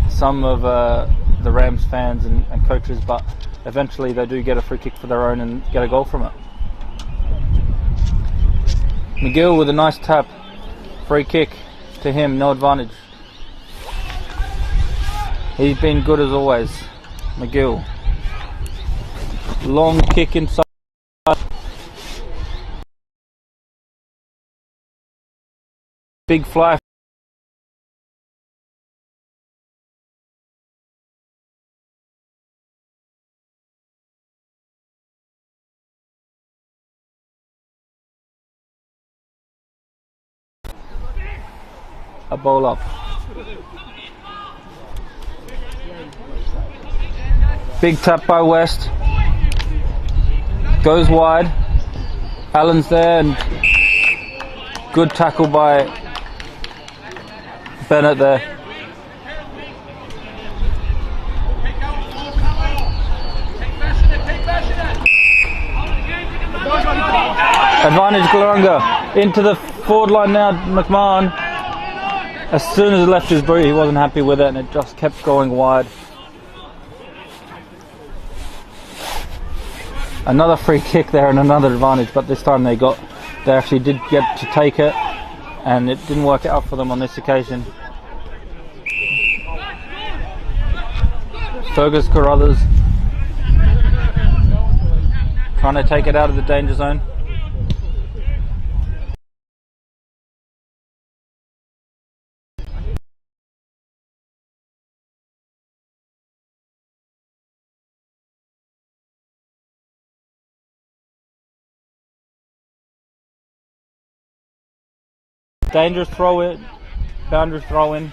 some of the Rams fans and coaches, but eventually they do get a free kick for their own and get a goal from it. McGill with a nice tap, free kick to him, no advantage. He's been good as always, McGill. Long kick inside. Big fly. A bowl up. Big tap by West. Goes wide. Allen's there and good tackle by Bennett there. Advantage Glenunga. Into the forward line now, McMahon. As soon as he left his boot, he wasn't happy with it and it just kept going wide. Another free kick there and another advantage, but this time they actually did get to take it and it didn't work out for them on this occasion. Fergus Carruthers trying to take it out of the danger zone. Dangerous throw in, boundary throw in.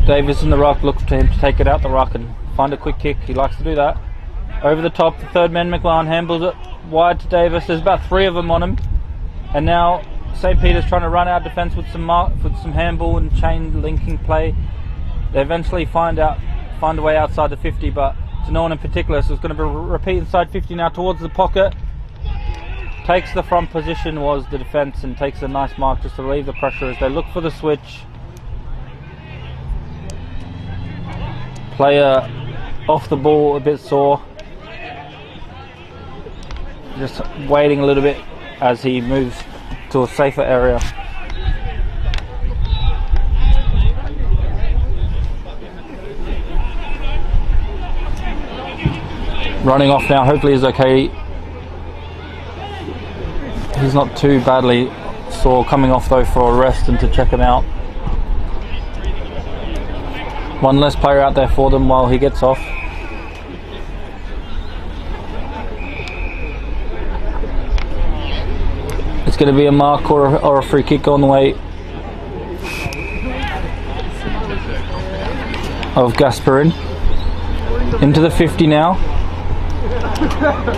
Davis in the ruck, looks to him to take it out the ruck and find a quick kick. He likes to do that. Over the top, the third man McLaren handles it wide to Davis. There's about three of them on him, and now St. Peter's trying to run out defence with some handball and chain linking play. They eventually find a way outside the 50, but to no one in particular, so it's going to be repeat inside 50 now towards the pocket. Takes the front position was the defence and takes a nice mark just to relieve the pressure as they look for the switch. Player off the ball, a bit sore. Just waiting a little bit as he moves to a safer area. Running off now, hopefully he's okay. He's not too badly sore, coming off though for a rest and to check him out. One less player out there for them while he gets off. It's going to be a mark or a free kick on the way of Gasparin. Into the 50 now.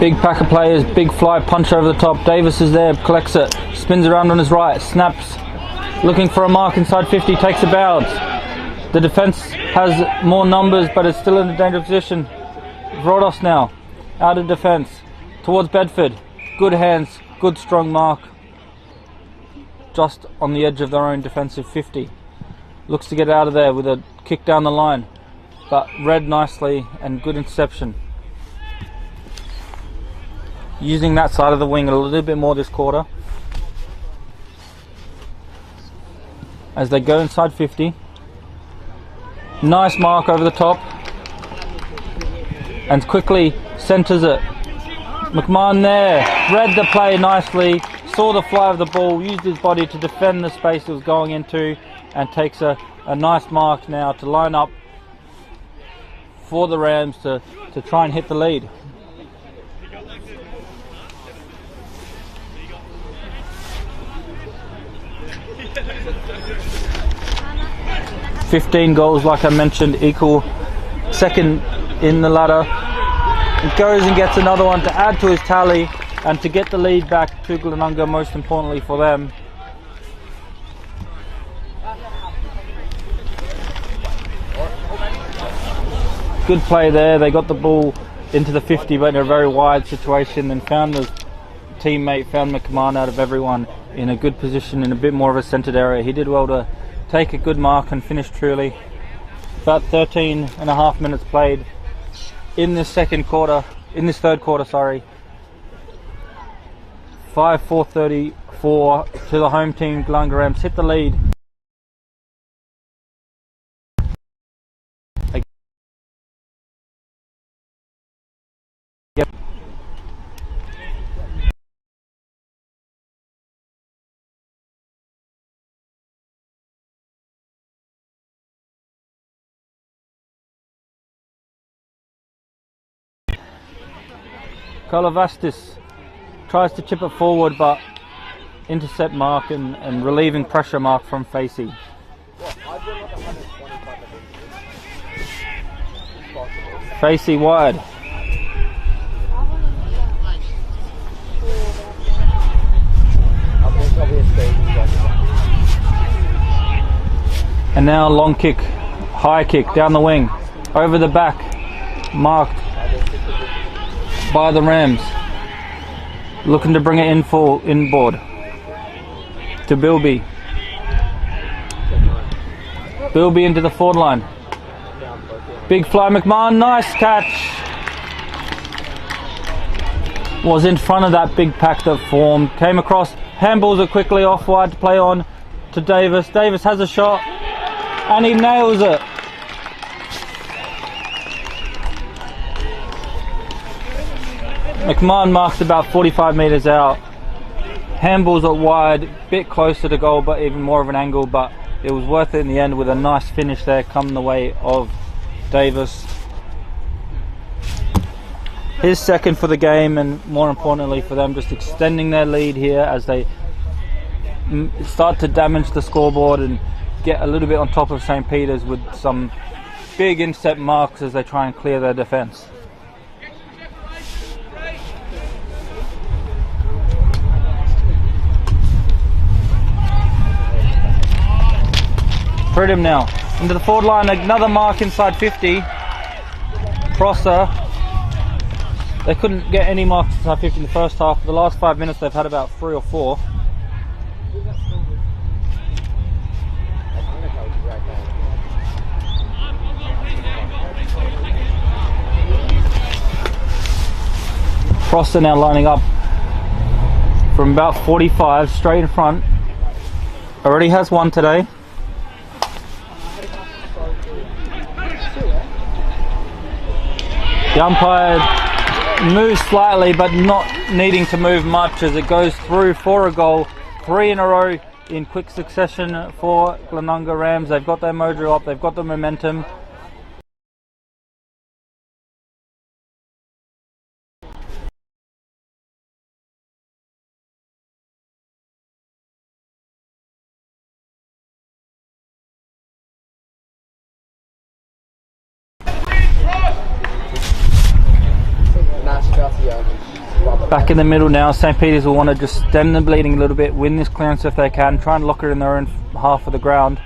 Big pack of players, big fly punch over the top. Davis is there, collects it, spins around on his right, snaps, looking for a mark inside 50, takes a bounce. The defence has more numbers, but it's still in a dangerous position. Rodos now, out of defence, towards Bedford. Good hands, good strong mark. Just on the edge of their own defensive 50. Looks to get out of there with a kick down the line, but read nicely and good interception. Using that side of the wing a little bit more this quarter. As they go inside 50. Nice mark over the top. And quickly centres it. McMahon there. Read the play nicely. Saw the fly of the ball. Used his body to defend the space it was going into. And takes a nice mark now to line up for the Rams to try and hit the lead. 15 goals, like I mentioned, equal second in the ladder. He goes and gets another one to add to his tally and to get the lead back to Glenunga, most importantly for them. Good play there. They got the ball into the 50 but in a very wide situation, and found the teammate, found McMahon out of everyone in a good position in a bit more of a centred area. He did well to take a good mark and finish truly. About 13 and a half minutes played in this third quarter, sorry. 5-4-34 to the home team. Glenunga Rams hit the lead. Kolovastis tries to chip it forward, but intercept mark and relieving pressure mark from Facey. Facey wide. And now long kick, high kick down the wing, over the back, marked by the Rams, looking to bring it in full inboard to Bilby. Bilby into the forward line. Big fly McMahon, nice catch. Was in front of that big pack that formed. Came across, handballs it quickly off wide to play on to Davis. Davis has a shot and he nails it. McMahon marks about 45 metres out. Handballs it wide, bit closer to goal, but even more of an angle, but it was worth it in the end with a nice finish there coming the way of Davis. His second for the game, and more importantly for them, just extending their lead here as they start to damage the scoreboard and get a little bit on top of St. Peter's with some big intercept marks as they try and clear their defence. Freedom now into the forward line, another mark inside 50. Prosser. They couldn't get any marks inside 50 in the first half. For the last 5 minutes they've had about 3 or 4. Prosser now lining up from about 45 straight in front. Already has one today. The umpire moves slightly, but not needing to move much as it goes through for a goal. 3 in a row in quick succession for Glenunga Rams. They've got their mojo up, they've got the momentum. Back in the middle now, St. Peter's will want to just stem the bleeding a little bit, win this clearance if they can, try and lock it in their own half of the ground.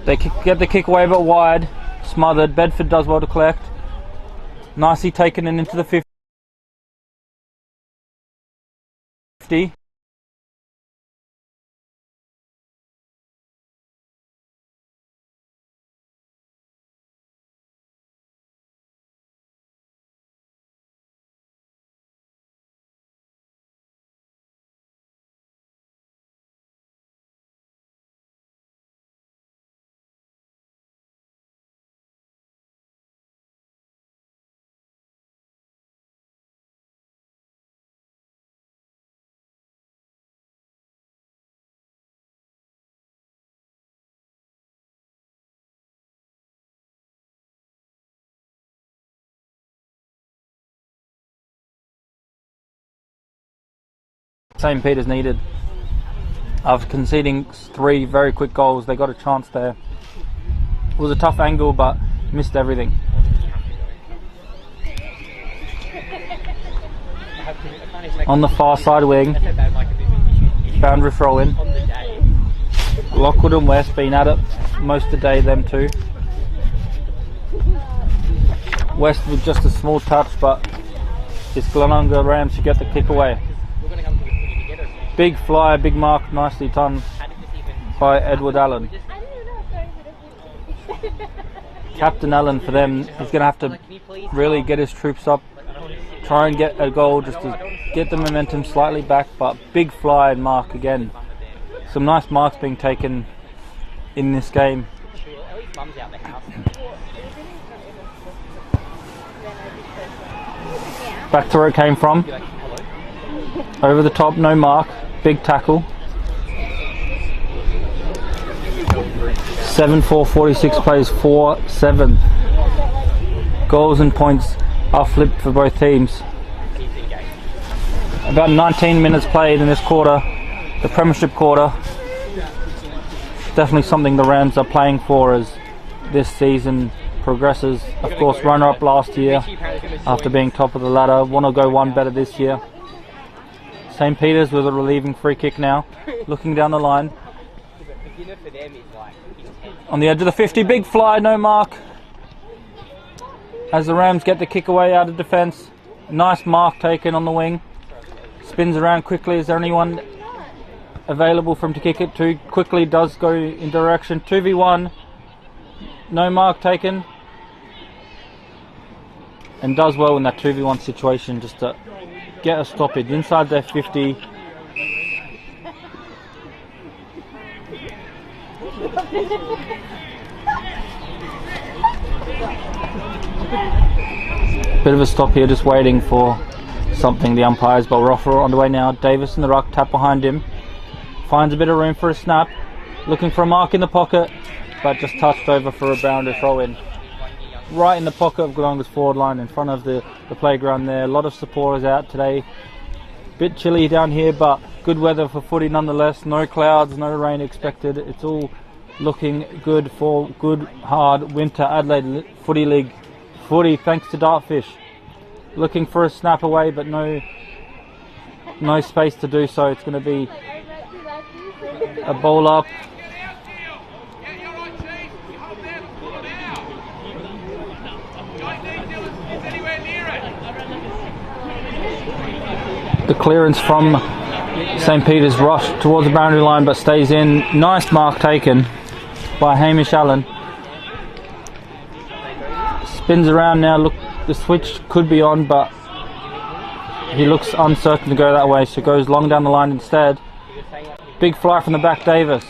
They get the kick away but wide, smothered. Bedford does well to collect. Nicely taken in into the 50. St. Peter's needed. After conceding 3 very quick goals, they got a chance there. It was a tough angle, but missed everything. On the far side wing, boundary throw in. Lockwood and West been at it most of the day, them two. West with just a small touch, but it's Glenunga Rams to get the kick away. Big fly, big mark, nicely done by Edward Allen. Captain Allen for them, he's going to have to really get his troops up, try and get a goal just to get the momentum slightly back, but big fly and mark again. Some nice marks being taken in this game. Back to where it came from. Over the top, no mark. Big tackle. 7-4-46 plays 4-7. Goals and points are flipped for both teams. About 19 minutes played in this quarter, the Premiership quarter. Definitely something the Rams are playing for as this season progresses. Of course, runner-up last year after being top of the ladder. Want to go one better this year. St. Peter's with a relieving free kick now, looking down the line. On the edge of the 50, big fly, no mark. As the Rams get the kick away out of defence. Nice mark taken on the wing. Spins around quickly. Is there anyone available for him to kick it to? Quickly does go in direction. 2v1. No mark taken. And does well in that 2v1 situation just to get a stoppage inside their 50. Bit of a stop here, just waiting for something, the umpires, but we're off on the way now. Davis in the ruck, tap behind him. Finds a bit of room for a snap. Looking for a mark in the pocket, but just touched over for a boundary throw in. Right in the pocket of Glenunga's forward line in front of the playground there. A lot of supporters out today. Bit chilly down here, but good weather for footy nonetheless. No clouds, no rain expected. It's all looking good for good, hard winter Adelaide Footy League footy, thanks to Dartfish. Looking for a snap away, but no space to do so. It's going to be a ball up. The clearance from St. Peter's rush towards the boundary line, but stays in. Nice mark taken by Hamish Allen. Spins around now. Look, the switch could be on, but he looks uncertain to go that way, so goes long down the line instead. Big fly from the back, Davis.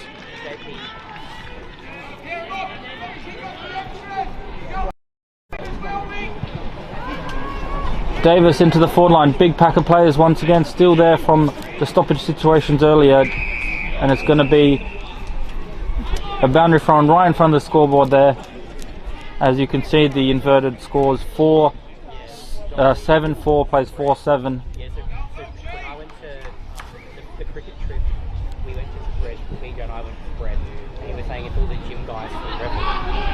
Davis into the forward line. Big pack of players once again, still there from the stoppage situations earlier, and it's going to be a boundary thrown right in front of the scoreboard there. As you can see, the inverted scores 7-4 plays 4-7. Yeah, so when I went to the cricket trip, we went to Bread, Glenunga and I went to Bread, and he was saying it's all the gym guys from Revel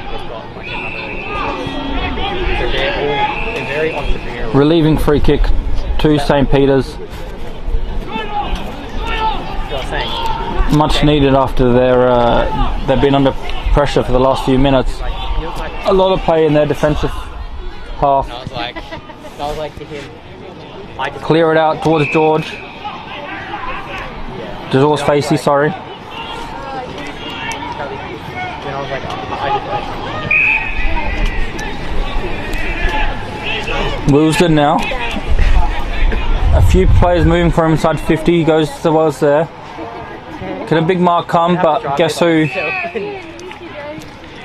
who've got like another so they're very entrepreneurial. Relieving free kick to St. Peter's. Much needed after they've been under pressure for the last few minutes. A lot of play in their defensive half. I was like to him, clear it out towards George. George Facey, sorry. Wilsden now. A few players moving from inside 50. Goes to was there. Can a big mark come? But guess who?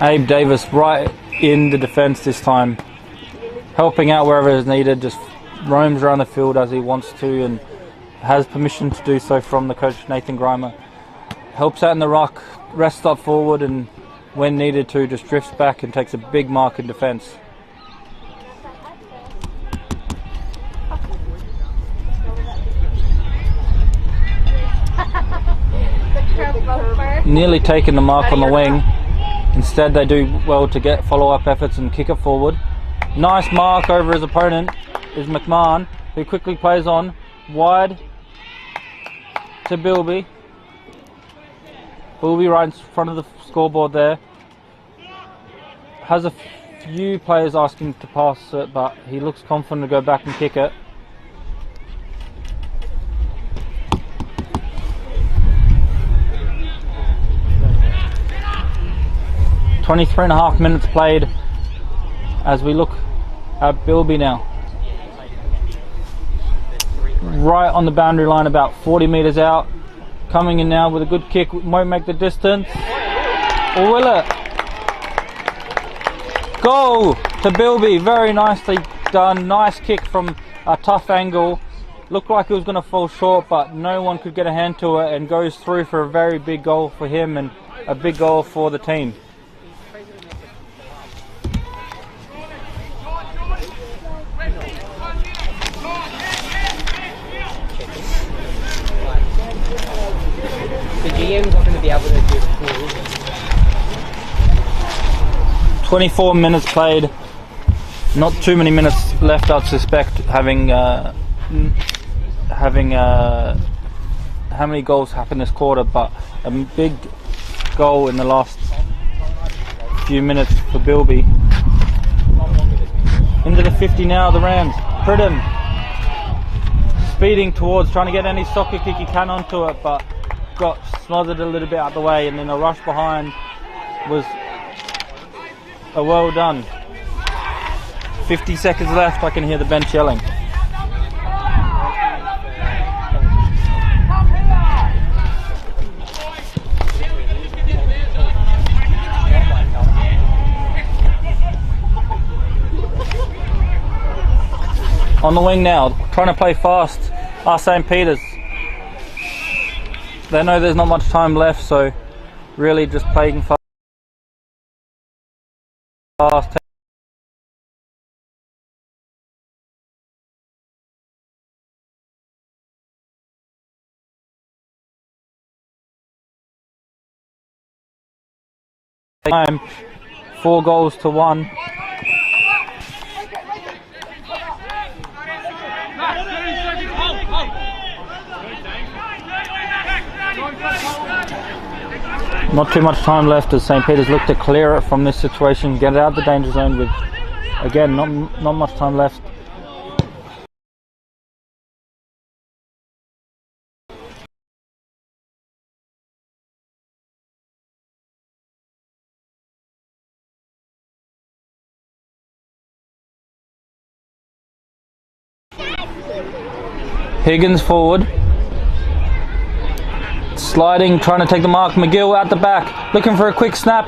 Abe Davis right in the defence this time, helping out wherever is needed. Just roams around the field as he wants to and has permission to do so from the coach Nathan Grimer. Helps out in the ruck, rests up forward, and when needed to just drifts back and takes a big mark in defence. nearly taken the mark on the wing. Instead, they do well to get follow-up efforts and kick it forward. Nice mark over his opponent is McMahon, who quickly plays on wide to Bilby. Bilby right in front of the scoreboard there. Has a few players asking to pass it, but he looks confident to go back and kick it. .23.5 minutes played as we look at Bilby now. Right on the boundary line, about 40 metres out. Coming in now with a good kick, won't make the distance. Or will it? Goal to Bilby, very nicely done. Nice kick from a tough angle. Looked like it was going to fall short, but no one could get a hand to it, and goes through for a very big goal for him and a big goal for the team. The GM's not going to be able to do it full. 24 minutes played. Not too many minutes left, I'd suspect, having how many goals happened this quarter, but a big goal in the last few minutes for Bilby. Into the 50 now, the Rams. Pridham speeding towards, trying to get any soccer kick he can onto it, but got smothered a little bit out of the way, and then a rush behind was a well done. 50 seconds left, I can hear the bench yelling. On the wing now, trying to play fast, St. Peter's. They know there's not much time left, so really just playing fast. Time, 4-1. Not too much time left as St. Peter's look to clear it from this situation, get it out of the danger zone with, again, not much time left. Higgins forward. Sliding, trying to take the mark. McGill out the back, looking for a quick snap.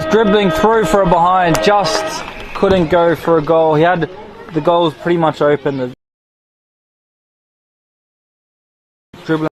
Dribbling through for a behind, just couldn't go for a goal. He had the goals pretty much open. Dribbling.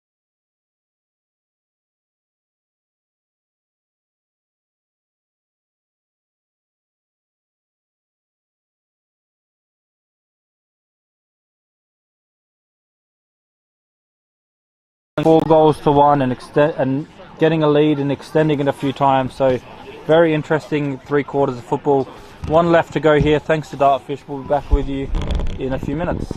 .4 and getting a lead and extending it a few times. So very interesting 3 quarters of football. One left to go here. Thanks to Dartfish. We'll be back with you in a few minutes.